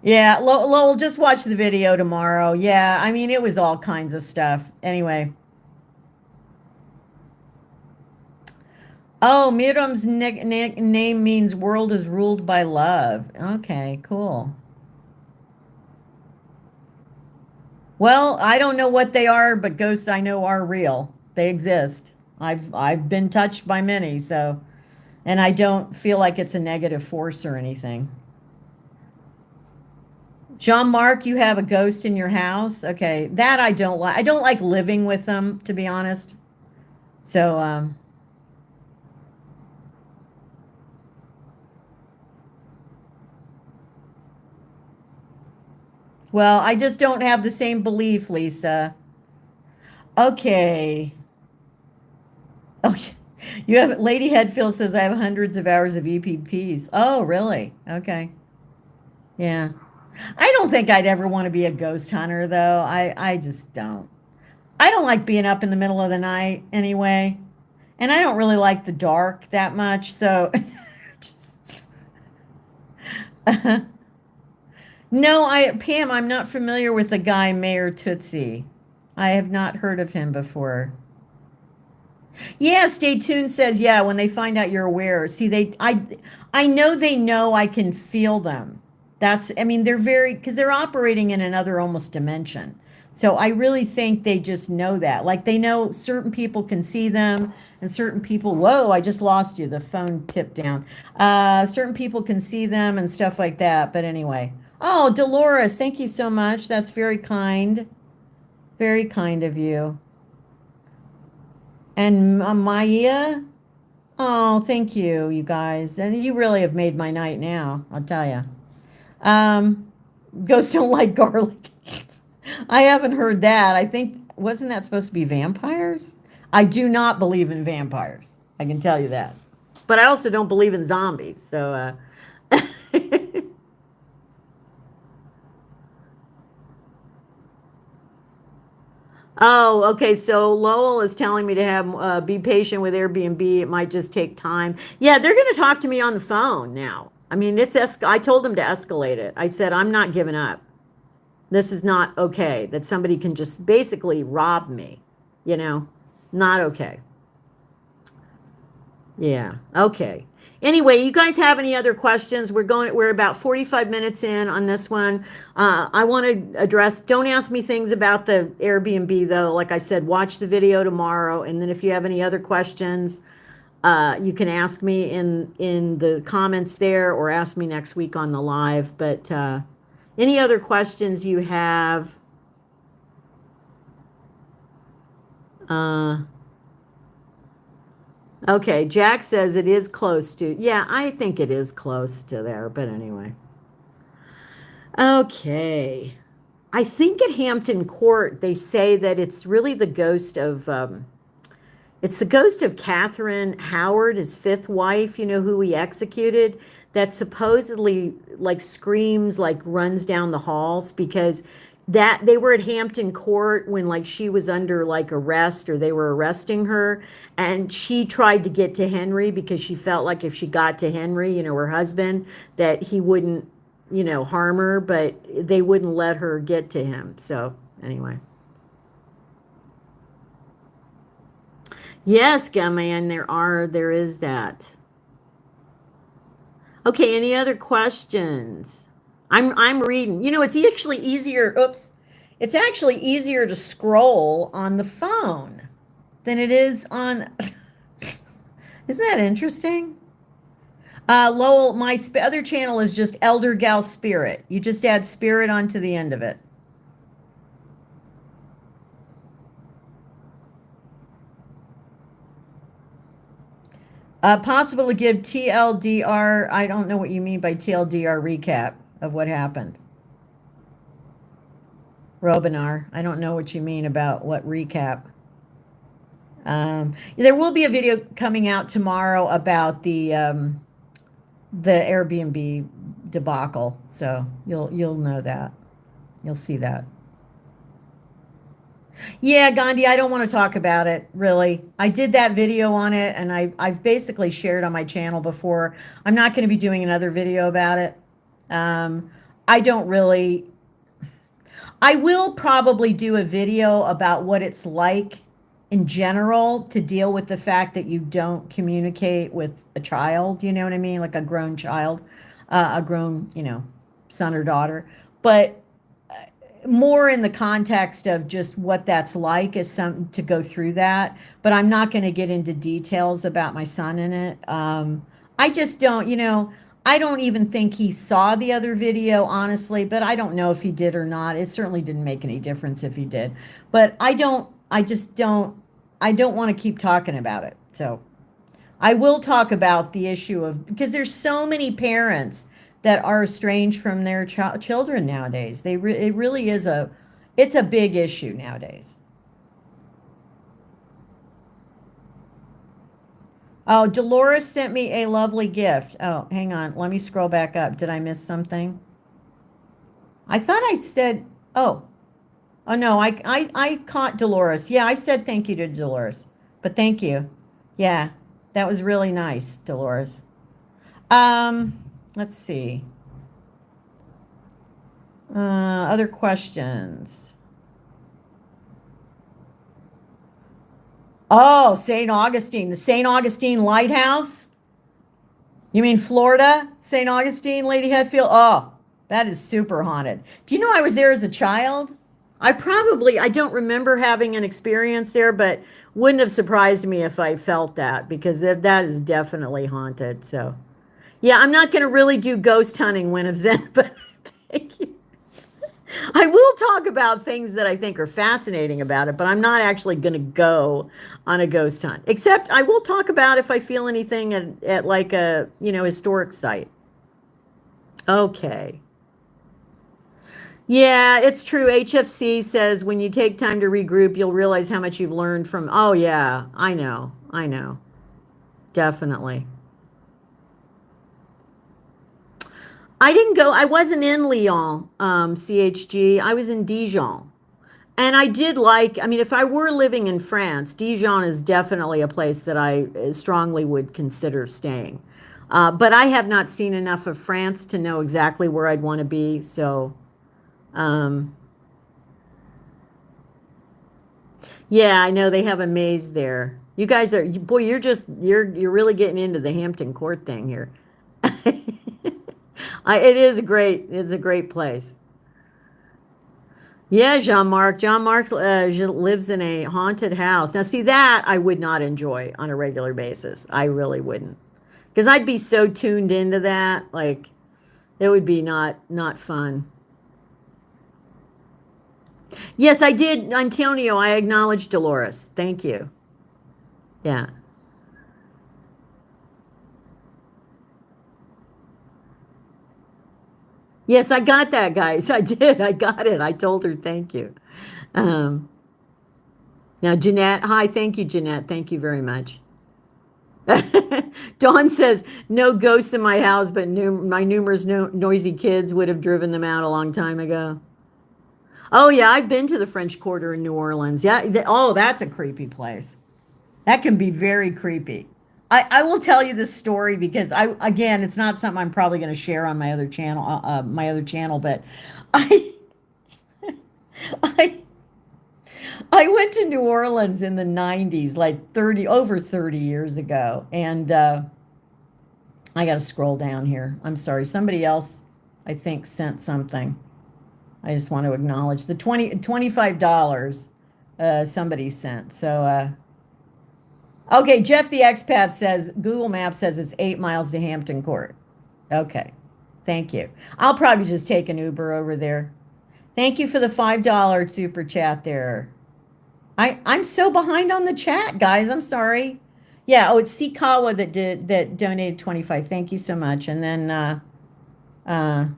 [SPEAKER 1] Yeah, Lowell, just watch the video tomorrow. Yeah, I mean, it was all kinds of stuff. Anyway. Oh, Miriam's name means world is ruled by love. Okay, cool. Well, I don't know what they are, but ghosts I know are real. They exist. I've been touched by many, so, and I don't feel like it's a negative force or anything. Jean-Marc, you have a ghost in your house? Okay, that I don't like. I don't like living with them, to be honest. So, well, I just don't have the same belief, Lisa. Okay. Okay. You have Lady Headfield says I have hundreds of hours of EPPs. Oh, really? Okay. Yeah. I don't think I'd ever want to be a ghost hunter though. I just don't. I don't like being up in the middle of the night anyway. And I don't really like the dark that much, so just No, Pam, I'm not familiar with the guy Mayor Tootsie. I have not heard of him before. Yeah, Stay Tuned says, yeah, when they find out you're aware. See, I know I can feel them. I mean, they're because they're operating in another almost dimension. So I really think they just know that. Like they know certain people can see them and certain people, whoa, I just lost you. The phone tipped down. Certain people can see them and stuff like that. But anyway. Oh, Dolores, thank you so much. That's very kind. Very kind of you. And Maya, oh, thank you, you guys. And you really have made my night now, I'll tell you. Ghosts don't like garlic. I haven't heard that. I think, wasn't that supposed to be vampires? I do not believe in vampires. I can tell you that. But I also don't believe in zombies. So, oh, okay. So Lowell is telling me to have be patient with Airbnb. It might just take time. Yeah, they're going to talk to me on the phone now. I mean, I told them to escalate it. I said I'm not giving up. This is not okay. That somebody can just basically rob me. You know, not okay. Yeah. Okay. Anyway, you guys have any other questions? We're about 45 minutes in on this one. I want to address, don't ask me things about the Airbnb though. Like I said, watch the video tomorrow. And then if you have any other questions, you can ask me in the comments there or ask me next week on the live. But any other questions you have? Okay, Jack says it is close to. Yeah, I think it is close to there, but anyway. Okay. I think at Hampton Court they say that it's really the ghost of it's the ghost of Catherine Howard, his fifth wife, you know, who he executed, that supposedly like screams, like runs down the halls because that they were at Hampton Court when like she was under like arrest or they were arresting her and she tried to get to Henry because she felt like if she got to Henry, you know, her husband, that he wouldn't, you know, harm her, but they wouldn't let her get to him. So anyway. Yes, Gumman, there is that. Okay, any other questions? I'm reading. You know, it's actually easier, oops. It's actually easier to scroll on the phone than it is on Isn't that interesting? Lowell, my other channel is just Elder Gal Spirit. You just add spirit onto the end of it. Possible to give TLDR. I don't know what you mean by TLDR recap of what happened. Robinar, I don't know what you mean about what recap. There will be a video coming out tomorrow about the Airbnb debacle, so you'll know that. You'll see that. Yeah, Gandhi, I don't want to talk about it, really. I did that video on it, and I've basically shared on my channel before. I'm not going to be doing another video about it. I don't really. I will probably do a video about what it's like in general to deal with the fact that you don't communicate with a child, you know what I mean? Like a grown child, a grown, you know, son or daughter. But more in the context of just what that's like is something to go through that. But I'm not going to get into details about my son in it. I just don't, you know, I don't even think he saw the other video, honestly, but I don't know if he did or not. It certainly didn't make any difference if he did. But I don't want to keep talking about it. So I will talk about the issue of, because there's so many parents that are estranged from their children nowadays. It really is it's a big issue nowadays. Oh, Dolores sent me a lovely gift. Oh, hang on. Let me scroll back up. Did I miss something? I thought I said, oh no, I caught Dolores. Yeah, I said thank you to Dolores, but thank you. Yeah, that was really nice, Dolores. Let's see. Other questions. Oh, St. Augustine, the St. Augustine Lighthouse. You mean Florida? St. Augustine, Lady Hatfield? Oh, that is super haunted. Do you know I was there as a child? I don't remember having an experience there, but wouldn't have surprised me if I felt that because that is definitely haunted. So, yeah, I'm not going to really do ghost hunting when of Zen, but thank you. I will talk about things that I think are fascinating about it, but I'm not actually going to go on a ghost hunt. Except I will talk about if I feel anything at like a, historic site. Okay. Yeah, it's true. HFC says when you take time to regroup, you'll realize how much you've learned from. Oh, yeah, I know. I know. Definitely. I didn't go, I wasn't in Lyon, CHG. I was in Dijon. And I did like, I mean, if I were living in France, Dijon is definitely a place that I strongly would consider staying. But I have not seen enough of France to know exactly where I'd want to be. So, um, yeah, I know they have a maze there. You guys are, boy, you're really getting into the Hampton Court thing here. It's a great place. Yeah, Jean-Marc. Jean-Marc lives in a haunted house. Now, see, that I would not enjoy on a regular basis. I really wouldn't. Because I'd be so tuned into that, like it would be not fun. Yes, I did, Antonio. I acknowledge Dolores. Thank you. Yeah. Yes, I got that, guys. I did. I got it. I told her thank you. Um, Now, Jeanette, hi, thank you, Jeanette. Thank you very much. Dawn says, no ghosts in my house, but my numerous noisy kids would have driven them out a long time ago. Oh, yeah, I've been to the French Quarter in New Orleans. Yeah, oh, that's a creepy place. That can be very creepy. I will tell you this story because again, it's not something I'm probably going to share on my other channel, but I, I, I went to New Orleans in the 90s, like over 30 years ago. And I got to scroll down here. I'm sorry. Somebody else, I think, sent something. I just want to acknowledge the $25 somebody sent. So, okay, Jeff the expat says Google Maps says it's 8 miles to Hampton Court. Okay, thank you. I'll probably just take an Uber over there. Thank you for the $5 super chat there. I'm so behind on the chat, guys. I'm sorry. Yeah, oh, it's Sikawa that donated 25. Thank you so much. And then uh,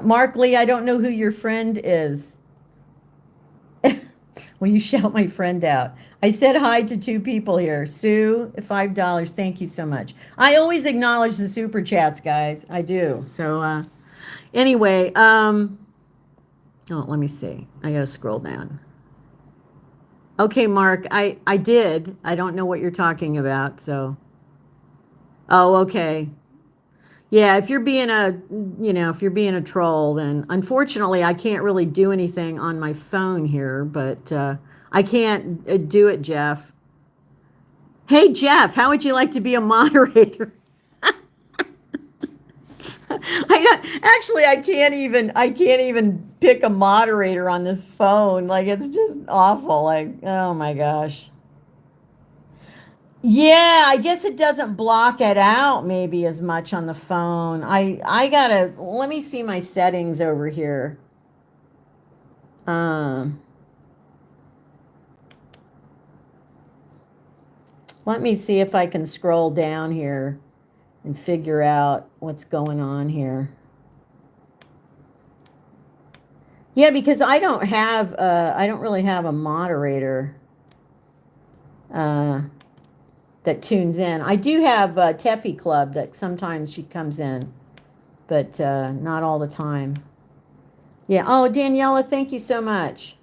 [SPEAKER 1] Mark Lee, I don't know who your friend is. Will you shout my friend out? I said hi to two people here. Sue, $5. Thank you so much. I always acknowledge the super chats, guys. I do. So anyway, oh, let me see. I gotta scroll down. Okay, Mark, I did. I don't know what you're talking about, so. Oh, okay. Yeah, if you're being a troll, then unfortunately I can't really do anything on my phone here, but I can't do it, Jeff. Hey, Jeff, how would you like to be a moderator? I can't even pick a moderator on this phone. Like it's just awful. Like, oh my gosh. Yeah, I guess it doesn't block it out maybe as much on the phone. I gotta let me see my settings over here. Um, Let me see if I can scroll down here and figure out what's going on here. Yeah, because I don't really have a moderator uh, that tunes in. I do have Teffy Club that sometimes she comes in, but not all the time. Yeah. Oh, Daniela, thank you so much.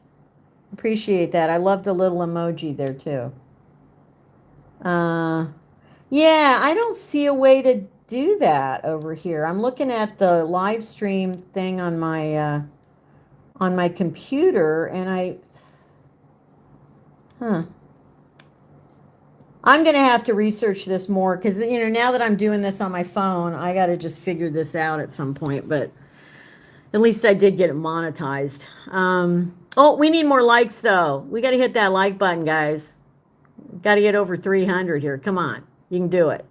[SPEAKER 1] Appreciate that. I love the little emoji there too. Yeah, I don't see a way to do that over here. I'm looking at the live stream thing on my computer, and I'm gonna have to research this more because now that I'm doing this on my phone, I got to just figure this out at some point. But at least I did get it monetized. Oh, we need more likes though. We got to hit that like button, guys. Got to get over 300 here. Come on, you can do it.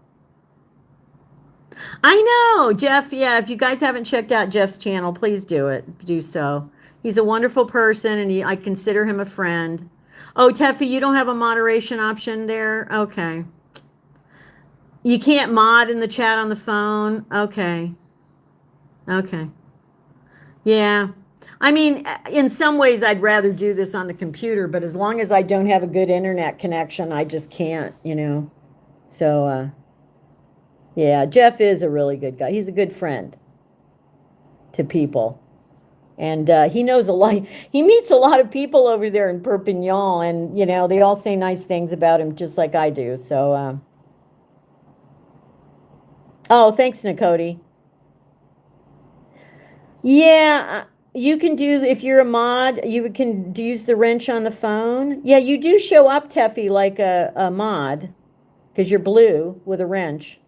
[SPEAKER 1] I know, Jeff. Yeah, if you guys haven't checked out Jeff's channel, please do it. Do so. He's a wonderful person, and I consider him a friend. Oh, Teffy, you don't have a moderation option there? Okay. You can't mod in the chat on the phone? Okay. Okay. Yeah. I mean, in some ways, I'd rather do this on the computer, but as long as I don't have a good internet connection, I just can't. So, yeah, Jeff is a really good guy. He's a good friend to people. And he knows a lot. He meets a lot of people over there in Perpignan, and they all say nice things about him, just like I do. So, oh, thanks, Nicody. Yeah, you can do if you're a mod, you can use the wrench on the phone. Yeah, you do show up, Teffy, like a mod, because you're blue with a wrench.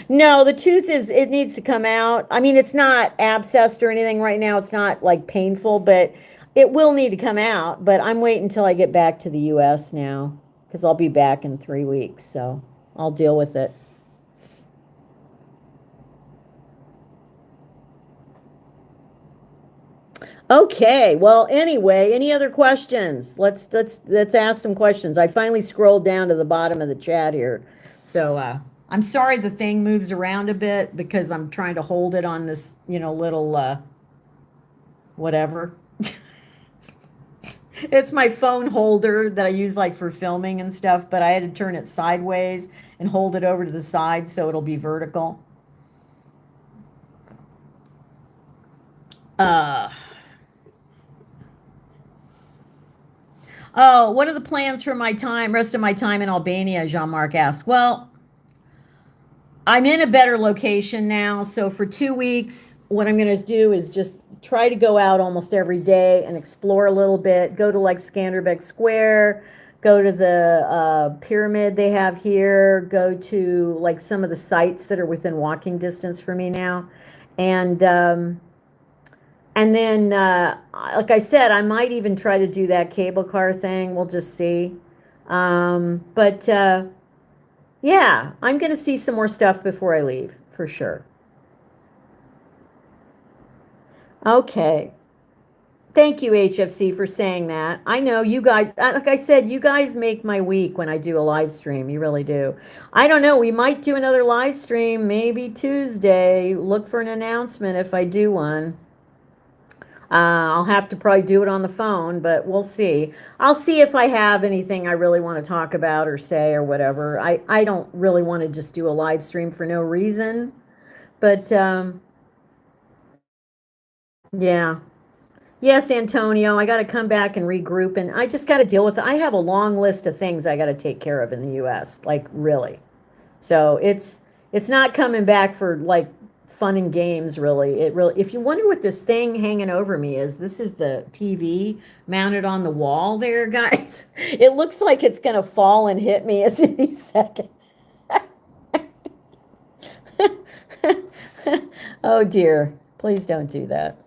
[SPEAKER 1] No, the tooth it needs to come out. I mean, it's not abscessed or anything right now. It's not like painful, but it will need to come out. But I'm waiting until I get back to the US now, because I'll be back in 3 weeks. So I'll deal with it. Okay. Well, anyway, any other questions? Let's ask some questions. I finally scrolled down to the bottom of the chat here. So I'm sorry the thing moves around a bit because I'm trying to hold it on this, little whatever. It's my phone holder that I use like for filming and stuff, but I had to turn it sideways and hold it over to the side so it'll be vertical. Oh, what are the plans for rest of my time in Albania? Jean-Marc asked. Well, I'm in a better location now. So for 2 weeks, what I'm going to do is just try to go out almost every day and explore a little bit. Go to like Skanderbeg Square, go to the pyramid they have here, go to like some of the sites that are within walking distance for me now. And then, like I said, I might even try to do that cable car thing. We'll just see. But yeah, I'm going to see some more stuff before I leave, for sure. Okay. Thank you, HFC, for saying that. I know you guys, like I said, you guys make my week when I do a live stream. You really do. I don't know. We might do another live stream maybe Tuesday. Look for an announcement if I do one. I'll have to probably do it on the phone, but we'll see. I'll see if I have anything I really want to talk about or say or whatever. I don't really want to just do a live stream for no reason. But yeah. Yes, Antonio, I got to come back and regroup, and I just got to deal with it. I have a long list of things I got to take care of in the US, like really. So it's not coming back for like fun and games, really. If you wonder what this thing hanging over me is, this is the TV mounted on the wall there, guys. It looks like it's going to fall and hit me at any second. Oh dear, please don't do that.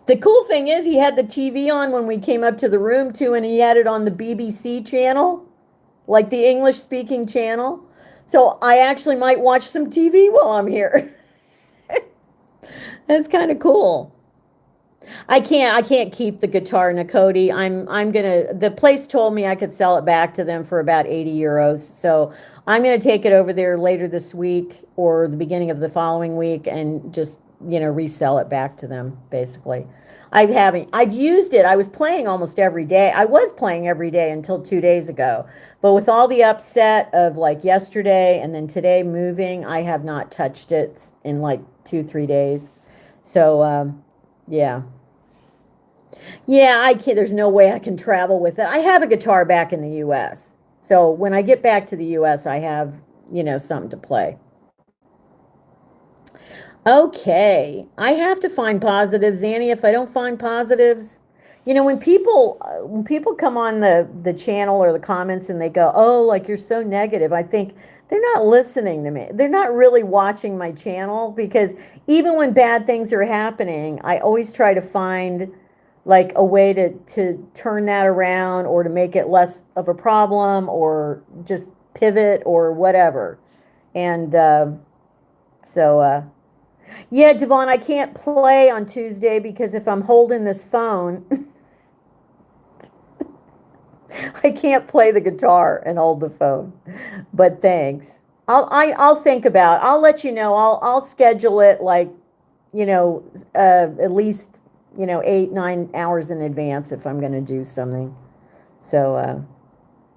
[SPEAKER 1] The cool thing is he had the TV on when we came up to the room too, and he had it on the BBC channel, like the English speaking channel. So I actually might watch some TV while I'm here. That's kind of cool. I can't keep the guitar, Nicody. The place told me I could sell it back to them for about 80 euros. So I'm gonna take it over there later this week or the beginning of the following week and just, resell it back to them, basically. I've used it. I was playing almost every day. I was playing every day until 2 days ago. But with all the upset of like yesterday and then today moving, I have not touched it in like 2, 3 days. So, yeah. Yeah, I can't, there's no way I can travel with it. I have a guitar back in the US. So when I get back to the US, I have, something to play. Okay, I have to find positives, Annie. If I don't find positives, when people come on the channel or the comments and they go, "Oh, like you're so negative," I think they're not listening to me. They're not really watching my channel because even when bad things are happening, I always try to find like a way to turn that around or to make it less of a problem or just pivot or whatever. And So, yeah, Devon, I can't play on Tuesday because if I'm holding this phone, I can't play the guitar and hold the phone. But thanks. I'll think about. I'll let you know. I'll schedule it like, you know, at least, you know, 8, 9 hours in advance if I'm going to do something. So,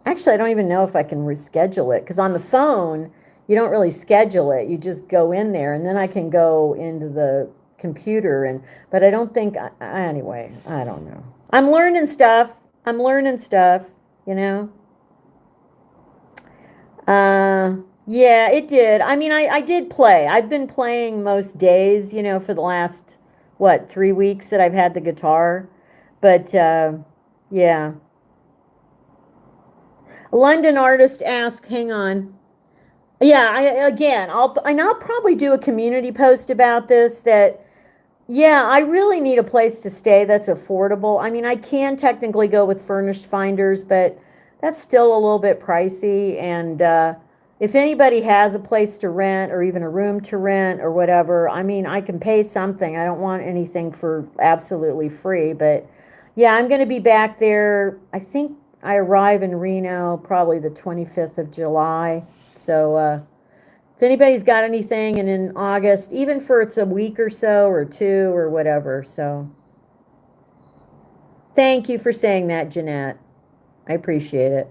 [SPEAKER 1] actually, I don't even know if I can reschedule it because on the phone, you don't really schedule it. You just go in there and then I can go into the computer but I don't think, anyway, I don't know. I'm learning stuff. I'm learning stuff, you know. Yeah, it did. I mean, I did play. I've been playing most days, you know, for the last, what, 3 weeks that I've had the guitar. But, yeah. A London artist asked, hang on. Yeah, I'll probably do a community post about this that, yeah, I really need a place to stay that's affordable. I mean, I can technically go with furnished finders, but that's still a little bit pricey. And if anybody has a place to rent or even a room to rent or whatever, I mean, I can pay something. I don't want anything for absolutely free. But yeah, I'm going to be back there. I think I arrive in Reno probably the 25th of July. So if anybody's got anything, and in August, even for it's a week or so or two or whatever. So thank you for saying that, Jeanette. I appreciate it.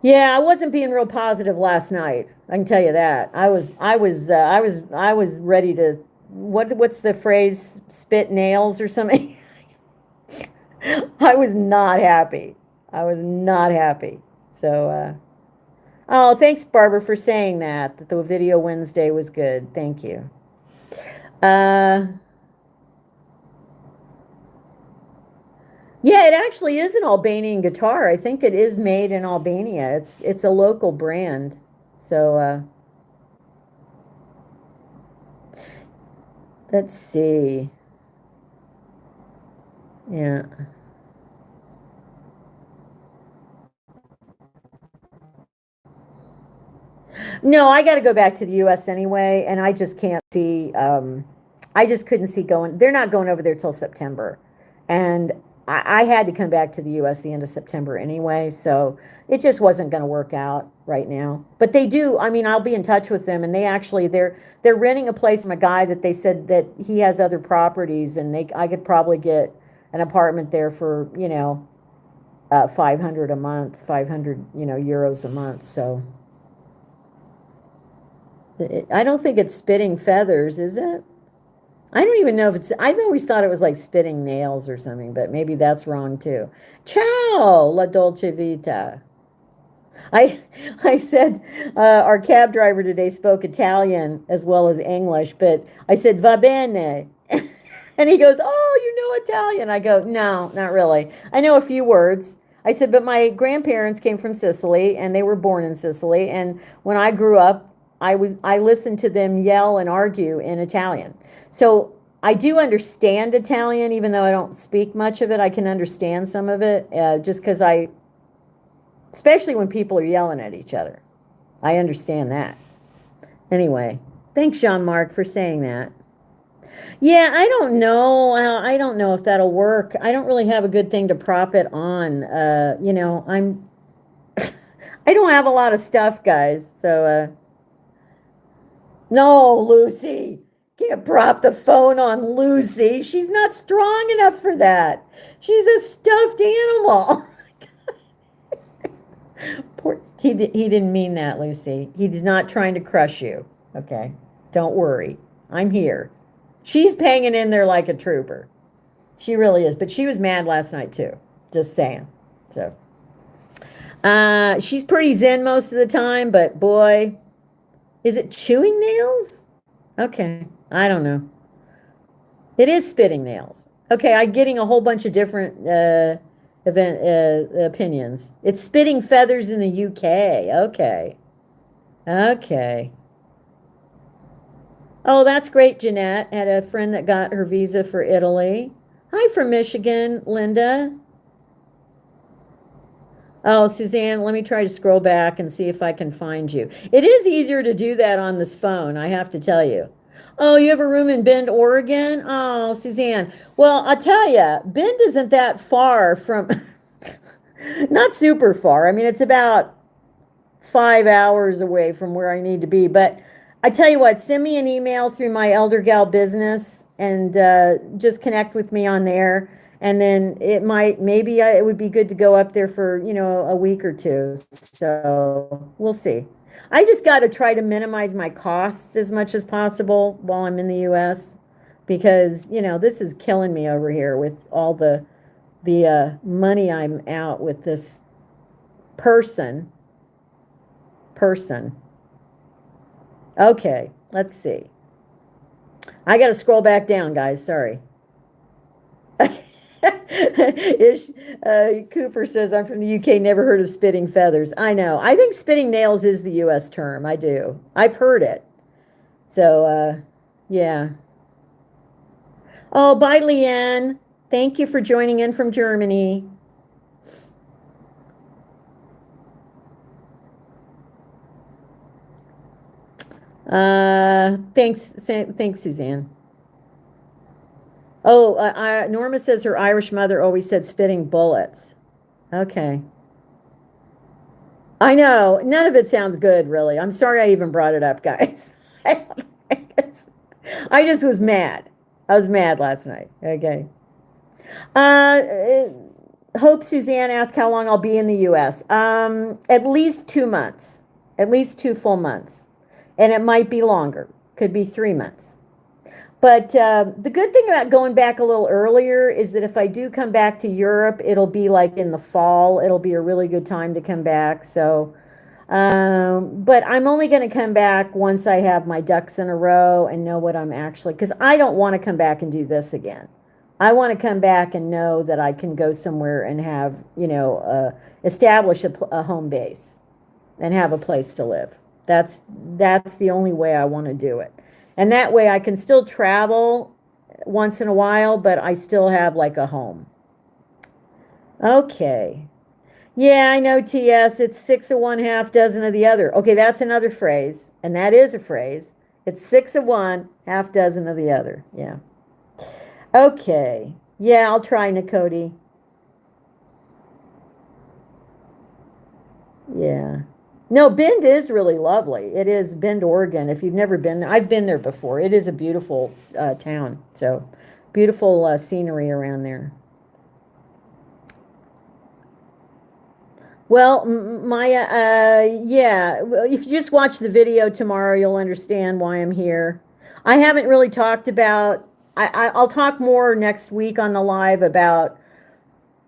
[SPEAKER 1] Yeah, I wasn't being real positive last night. I can tell you that. I was ready to what's the phrase? Spit nails or something. I was not happy. I was not happy. So, oh, thanks, Barbara, for saying that the video Wednesday was good. Thank you. Uh, yeah, it actually is an Albanian guitar. I think it is made in Albania. It's a local brand. So, let's see. Yeah. No, I got to go back to the US anyway, and I just can't see I just couldn't see going. They're not going over there till September. And I had to come back to the US the end of September anyway, so it just wasn't going to work out right now. But they do, I mean, I'll be in touch with them and they're renting a place from a guy that they said that he has other properties and I could probably get an apartment there for, 500 a month, 500, euros a month. So I don't think it's spitting feathers, is it? I don't even know if I've always thought it was like spitting nails or something, but maybe that's wrong too. Ciao, la dolce vita. I I said our cab driver today spoke Italian as well as English, but I said va bene. And he goes, "Oh, you know Italian." I go, "No, not really. I know a few words." I said, "But my grandparents came from Sicily and they were born in Sicily, and when I grew up, I listened to them yell and argue in Italian. So I do understand Italian, even though I don't speak much of it. I can understand some of it, just because especially when people are yelling at each other. I understand that. Anyway, thanks, Jean-Marc, for saying that. Yeah, I don't know. I don't know if that'll work. I don't really have a good thing to prop it on. I don't have a lot of stuff, guys. So, no, Lucy. Can't prop the phone on Lucy. She's not strong enough for that. She's a stuffed animal. He didn't mean that, Lucy. He's not trying to crush you. Okay. Don't worry. I'm here. She's hanging in there like a trooper. She really is. But she was mad last night too. Just saying. So she's pretty zen most of the time, but boy, is it chewing nails? Okay. I don't know. It is spitting nails. Okay, I'm getting a whole bunch of different opinions. It's spitting feathers in the UK. Okay. Okay. Oh, that's great, Jeanette. Had a friend that got her visa for Italy. Hi from Michigan, Linda. Oh, Suzanne, let me try to scroll back and see if I can find you. It is easier to do that on this phone, I have to tell you. Oh, you have a room in Bend, Oregon? Oh, Suzanne. Well, I'll tell you, Bend isn't that far from, not super far. I mean, it's about 5 hours away from where I need to be. But I tell you what, send me an email through my Elder Gal business and just connect with me on there. And then it would be good to go up there for, a week or two. So we'll see. I just got to try to minimize my costs as much as possible while I'm in the US because, this is killing me over here with all the money I'm out with this person. Okay, let's see. I got to scroll back down, guys. Sorry. Ish, Cooper says, I'm from the UK, never heard of spitting feathers. I know. I think spitting nails is the US term. I do. I've heard it. So, yeah. Oh, bye, Leanne. Thank you for joining in from Germany. Thanks, Suzanne. Oh, Norma says her Irish mother always said spitting bullets. Okay. I know. None of it sounds good, really. I'm sorry I even brought it up, guys. I just was mad. I was mad last night. Okay. Uh, Hope Suzanne asked how long I'll be in the US. At least 2 months, at least 2 full months. And it might be longer, could be 3 months. But the good thing about going back a little earlier is that if I do come back to Europe, it'll be like in the fall. It'll be a really good time to come back. So, but I'm only going to come back once I have my ducks in a row and know what I'm actually, because I don't want to come back and do this again. I want to come back and know that I can go somewhere and have, establish a home base and have a place to live. That's the only way I want to do it. And that way I can still travel once in a while, but I still have like a home. Okay. Yeah, I know, TS. It's 6 of one, half dozen of the other. Okay, that's another phrase. And that is a phrase. It's 6 of one, half dozen of the other. Yeah. Okay. Yeah, I'll try, Nakoti. Yeah. No, Bend is really lovely. It is Bend, Oregon. If you've never been there, I've been there before. It is a beautiful town. So beautiful scenery around there. Well, Maya, yeah, if you just watch the video tomorrow, you'll understand why I'm here. I haven't really talked about, I'll talk more next week on the live about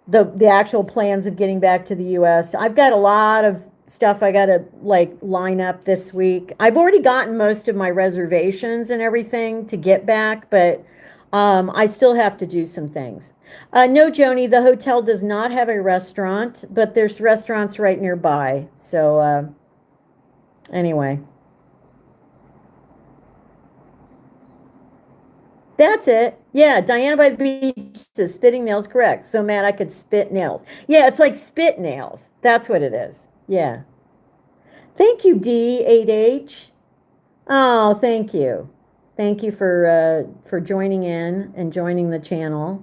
[SPEAKER 1] the actual plans of getting back to the US. I've got a lot of stuff I got to like line up this week. I've already gotten most of my reservations and everything to get back, but I still have to do some things. No, Joni, the hotel does not have a restaurant, but there's restaurants right nearby. So anyway. That's it. Yeah, Diana by the Beach says spitting nails, correct. So mad I could spit nails. Yeah, it's like spit nails. That's what it is. Yeah. Thank you, D8H. Oh, thank you. Thank you for joining in and joining the channel.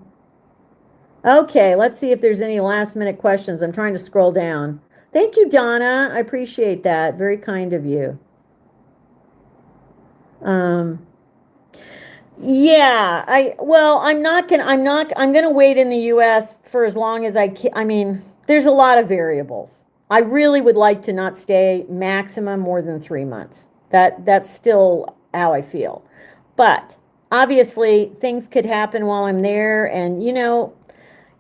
[SPEAKER 1] Okay, let's see if there's any last minute questions. I'm trying to scroll down. Thank you, Donna. I appreciate that. Very kind of you. Yeah, I'm gonna wait in the US for as long as I can. I mean, there's a lot of variables. I really would like to not stay maximum more than 3 months. That's still how I feel. But obviously things could happen while I'm there. And,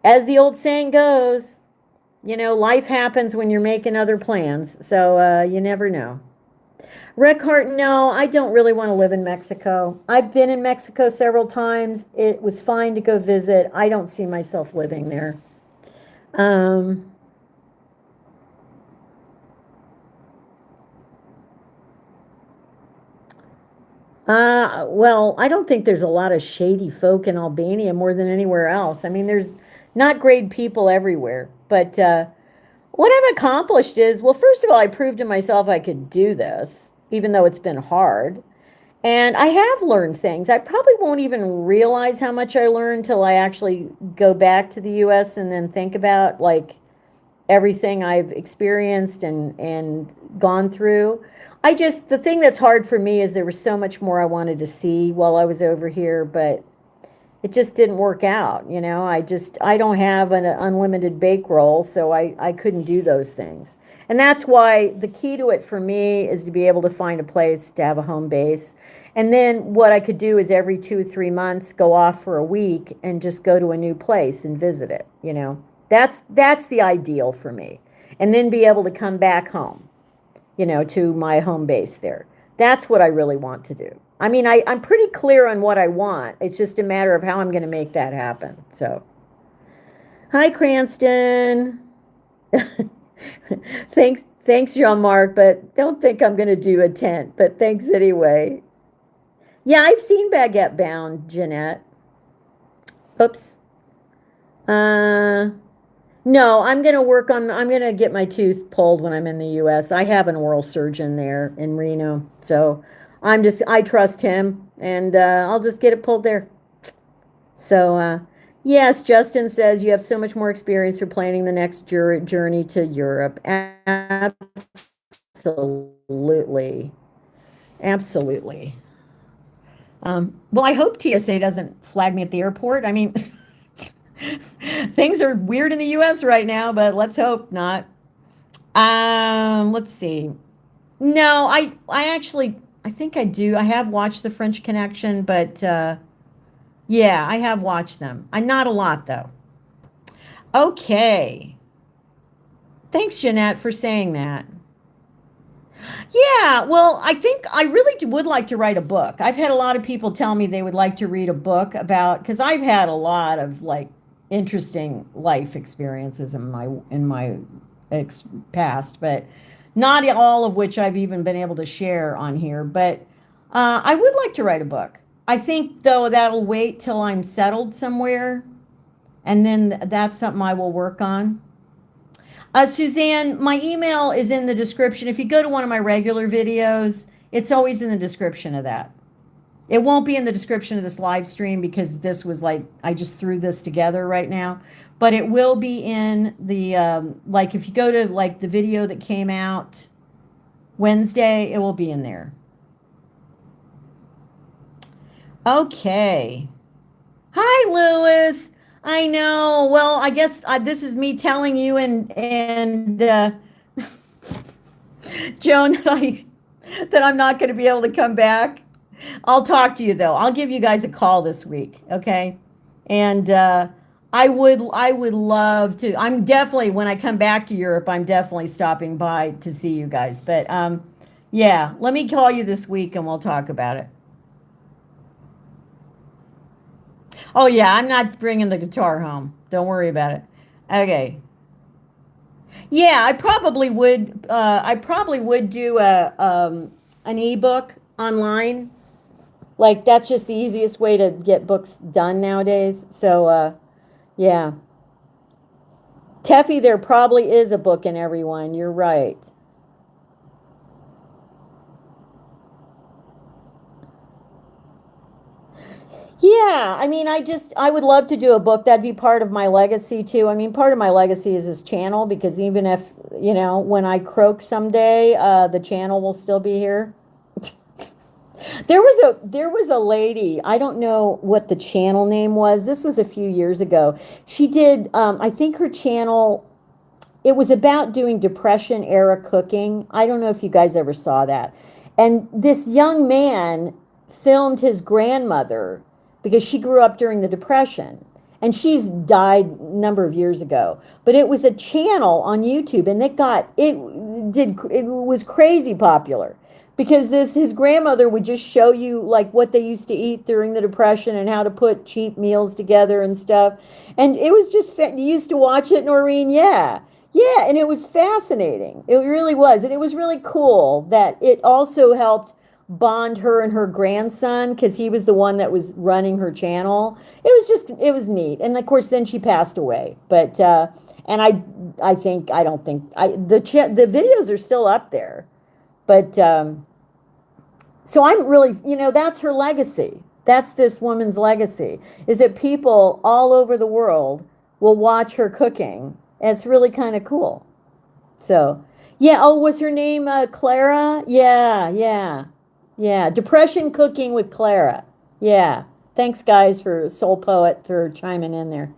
[SPEAKER 1] as the old saying goes, life happens when you're making other plans. So you never know. Reckhart, no, I don't really want to live in Mexico. I've been in Mexico several times. It was fine to go visit. I don't see myself living there. Well, I don't think there's a lot of shady folk in Albania more than anywhere else. I mean, there's not great people everywhere, but What I've accomplished is, well, first of all, I proved to myself I could do this, even though it's been hard. And I have learned things. I probably won't even realize how much I learned until I actually go back to the US and then think about like everything I've experienced and gone through. The thing that's hard for me is there was so much more I wanted to see while I was over here, but it just didn't work out. I don't have an unlimited bankroll, so I couldn't do those things. And that's why the key to it for me is to be able to find a place to have a home base. And then what I could do is every 2 or 3 months go off for a week and just go to a new place and visit it. That's the ideal for me. And then be able to come back home, to my home base there. That's what I really want to do. I mean, I'm pretty clear on what I want. It's just a matter of how I'm going to make that happen. So, hi, Cranston. Thanks, Jean-Marc, but don't think I'm going to do a tent, but thanks anyway. Yeah, I've seen Baguette Bound, Jeanette. Oops. No, I'm going to get my tooth pulled when I'm in the US. I have an oral surgeon there in Reno. So I trust him and I'll just get it pulled there. So, yes, Justin says you have so much more experience for planning the next journey to Europe. Absolutely. Absolutely. Well, I hope TSA doesn't flag me at the airport. I mean, things are weird in the US right now, but let's hope not. Let's see. No, I think I do. I have watched The French Connection, but yeah, I have watched them. Not a lot though. Okay. Thanks, Jeanette, for saying that. Yeah, well, I think I really would like to write a book. I've had a lot of people tell me they would like to read a book about, because I've had a lot of like interesting life experiences in my past, but not all of which I've even been able to share on here. But I would like to write a book. I think though that'll wait till I'm settled somewhere, and then that's something I will work on. Suzanne, my email is in the description. If you go to one of my regular videos, it's always in the description of that. It won't be in the description of this live stream because this was like, I just threw this together right now. But it will be in the, like if you go to like the video that came out Wednesday, it will be in there. Okay. Hi, Lewis. I know. Well, I guess this is me telling you and Joan that I'm not going to be able to come back. I'll talk to you though. I'll give you guys a call this week, okay? And I would love to. I'm definitely when I come back to Europe, I'm definitely stopping by to see you guys. But yeah, let me call you this week and we'll talk about it. Oh yeah, I'm not bringing the guitar home. Don't worry about it. Okay. Yeah, I probably would. I probably would do an ebook online. Like that's just the easiest way to get books done nowadays. So yeah. Teffy, there probably is a book in everyone. You're right. Yeah, I mean, I would love to do a book. That'd be part of my legacy too. I mean, part of my legacy is this channel because even if, when I croak someday, the channel will still be here. There was a lady, I don't know what the channel name was. This was a few years ago. She did, I think her channel, it was about doing Depression era cooking. I don't know if you guys ever saw that. And this young man filmed his grandmother because she grew up during the Depression and she's died a number of years ago. But it was a channel on YouTube and it was crazy popular because his grandmother would just show you like what they used to eat during the Depression and how to put cheap meals together and stuff. And it was just you used to watch it, Noreen? Yeah. Yeah, and it was fascinating. It really was. And it was really cool that it also helped bond her and her grandson because he was the one that was running her channel. It was neat. And of course, then she passed away. But, and I the videos are still up there, but so I'm really, that's her legacy. That's this woman's legacy, is that people all over the world will watch her cooking. And it's really kind of cool. So, yeah. Oh, was her name Clara? Yeah, yeah, yeah. Depression Cooking with Clara. Yeah. Thanks, guys, for Soul Poet for chiming in there.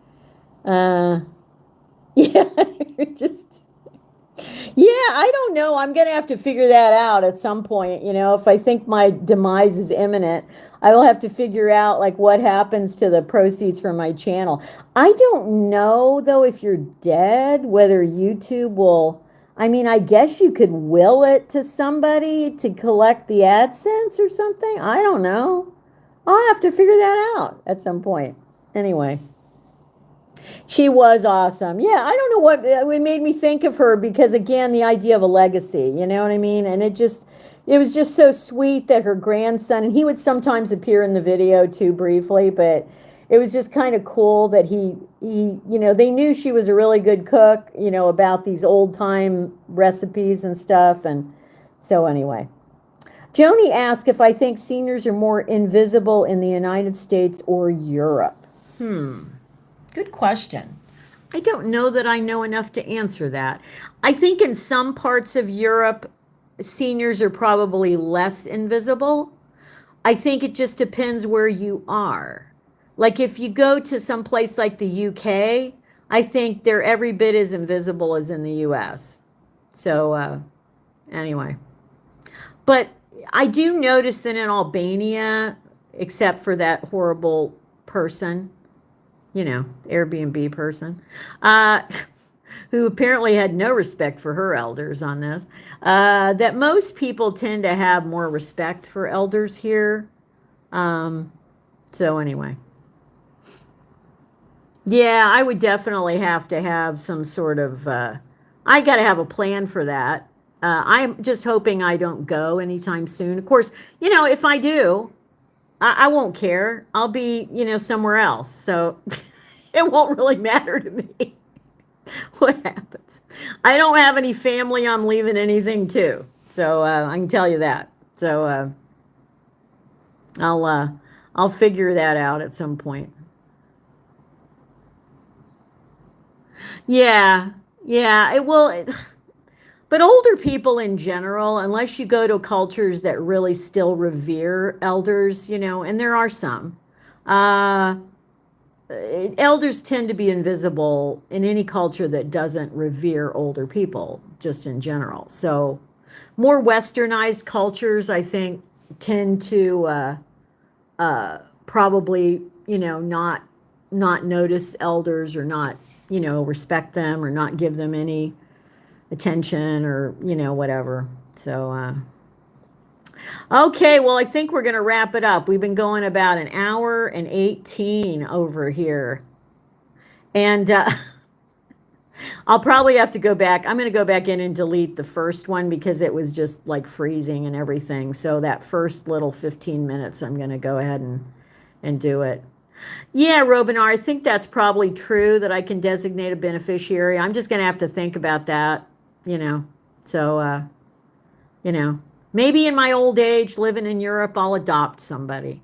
[SPEAKER 1] Uh, yeah, just yeah, I don't know. I'm going to have to figure that out at some point. If I think my demise is imminent, I will have to figure out like what happens to the proceeds from my channel. I don't know though if you're dead, whether YouTube will, I mean, I guess you could will it to somebody to collect the AdSense or something. I don't know. I'll have to figure that out at some point. Anyway. She was awesome. Yeah, I don't know what it made me think of her because again, the idea of a legacy, you know what I mean? And it was just so sweet that her grandson, and he would sometimes appear in the video too briefly, but it was just kind of cool that they knew she was a really good cook, about these old time recipes and stuff. And so anyway, Joni asked if I think seniors are more invisible in the United States or Europe. Good question. I don't know that I know enough to answer that. I think in some parts of Europe, seniors are probably less invisible. I think it just depends where you are. Like if you go to some place like the UK, I think they're every bit as invisible as in the US. So anyway. But I do notice that in Albania, except for that horrible person, Airbnb person, who apparently had no respect for her elders on this, that most people tend to have more respect for elders here. So anyway. Yeah, I would definitely have to have some sort of, I got to have a plan for that. I'm just hoping I don't go anytime soon. Of course, if I do, I won't care. I'll be, somewhere else. So it won't really matter to me what happens. I don't have any family I'm leaving anything to. So I can tell you that. So I'll figure that out at some point. Yeah. Yeah, it will. But older people in general, unless you go to cultures that really still revere elders, and there are some, elders tend to be invisible in any culture that doesn't revere older people, just in general. So more westernized cultures, I think, tend to probably, not notice elders or not, respect them or not give them any attention or whatever. So okay, well, I think we're going to wrap it up. We've been going about an hour and 18 over here, and I'll probably have to go back. I'm going to go back in and delete the first one because it was just like freezing and everything. So that first little 15 minutes, I'm going to go ahead and do it. Yeah, Robinar, I think that's probably true that I can designate a beneficiary. I'm just going to have to think about that. So, maybe in my old age, living in Europe, I'll adopt somebody.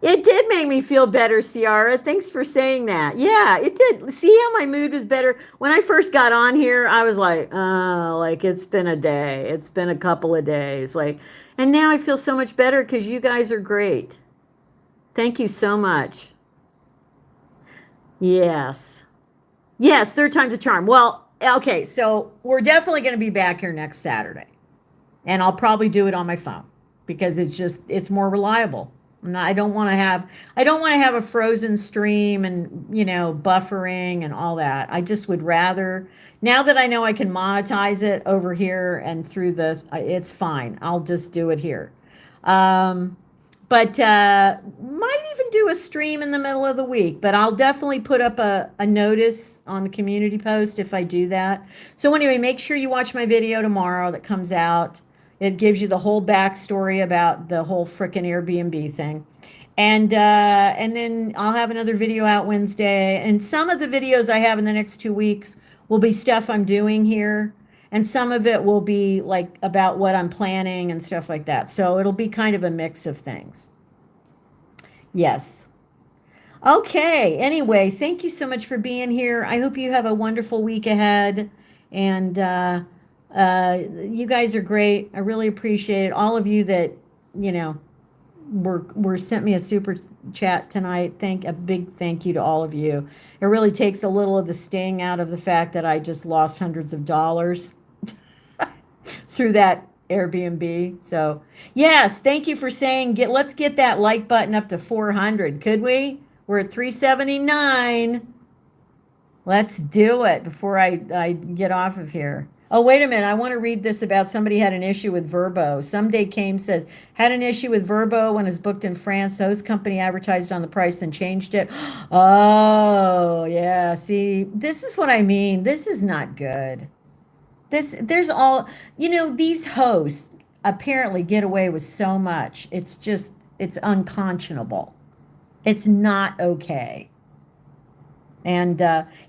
[SPEAKER 1] It did make me feel better, Ciara. Thanks for saying that. Yeah, it did. See how my mood was better? When I first got on here, I was like, oh, like it's been a day. It's been a couple of days. And now I feel so much better because you guys are great. Thank you so much. Yes. Yes, third time's a charm. Well, okay, so we're definitely going to be back here next Saturday. And I'll probably do it on my phone because it's more reliable. I don't want to have a frozen stream and, buffering and all that. I just would rather, now that I know I can monetize it over here and through it's fine. I'll just do it here. But might even do a stream in the middle of the week, but I'll definitely put up a notice on the community post if I do that. So anyway, make sure you watch my video tomorrow that comes out. It gives you the whole backstory about the whole frickin' Airbnb thing. And then I'll have another video out Wednesday. And some of the videos I have in the next 2 weeks will be stuff I'm doing here. And some of it will be like about what I'm planning and stuff like that. So it'll be kind of a mix of things. Yes. Okay. Anyway, thank you so much for being here. I hope you have a wonderful week ahead. And you guys are great. I really appreciate it. All of you that, you know, were sent me a super chat tonight. A big thank you to all of you. It really takes a little of the sting out of the fact that I just lost hundreds of dollars through that Airbnb. So yes, thank you for saying let's get that like button up to 400. Could we? We're at 379. Let's do it before I get off of here. Oh, wait a minute. I want to read this about somebody had an issue with Verbo. Someday came, said, had an issue with Verbo when it was booked in France. The host company advertised on the price, then changed it. Oh, yeah. See, this is what I mean. This is not good. There's all, these hosts apparently get away with so much. It's unconscionable. It's not okay. And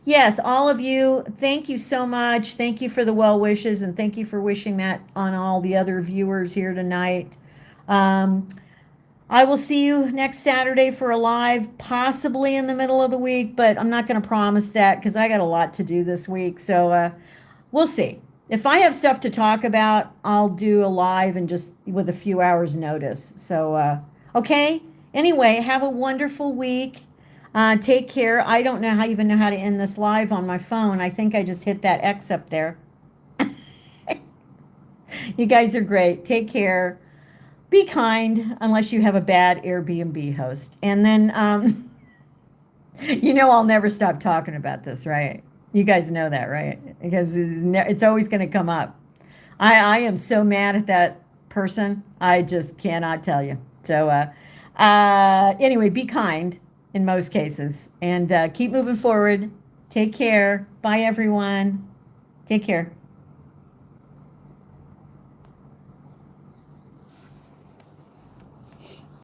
[SPEAKER 1] yes, all of you, thank you so much. Thank you for the well wishes, and thank you for wishing that on all the other viewers here tonight. I will see you next Saturday for a live, possibly in the middle of the week, but I'm not going to promise that because I got a lot to do this week. So we'll see. If I have stuff to talk about, I'll do a live and just with a few hours notice. So, okay. Anyway, have a wonderful week. Take care. I don't even know how to end this live on my phone. I think I just hit that X up there. You guys are great. Take care. Be kind, unless you have a bad Airbnb host. And then, I'll never stop talking about this, right? You guys know that, right? Because it's always going to come up. I am so mad at that person. I just cannot tell you. So, anyway, be kind in most cases, and keep moving forward. Take care. Bye, everyone. Take care.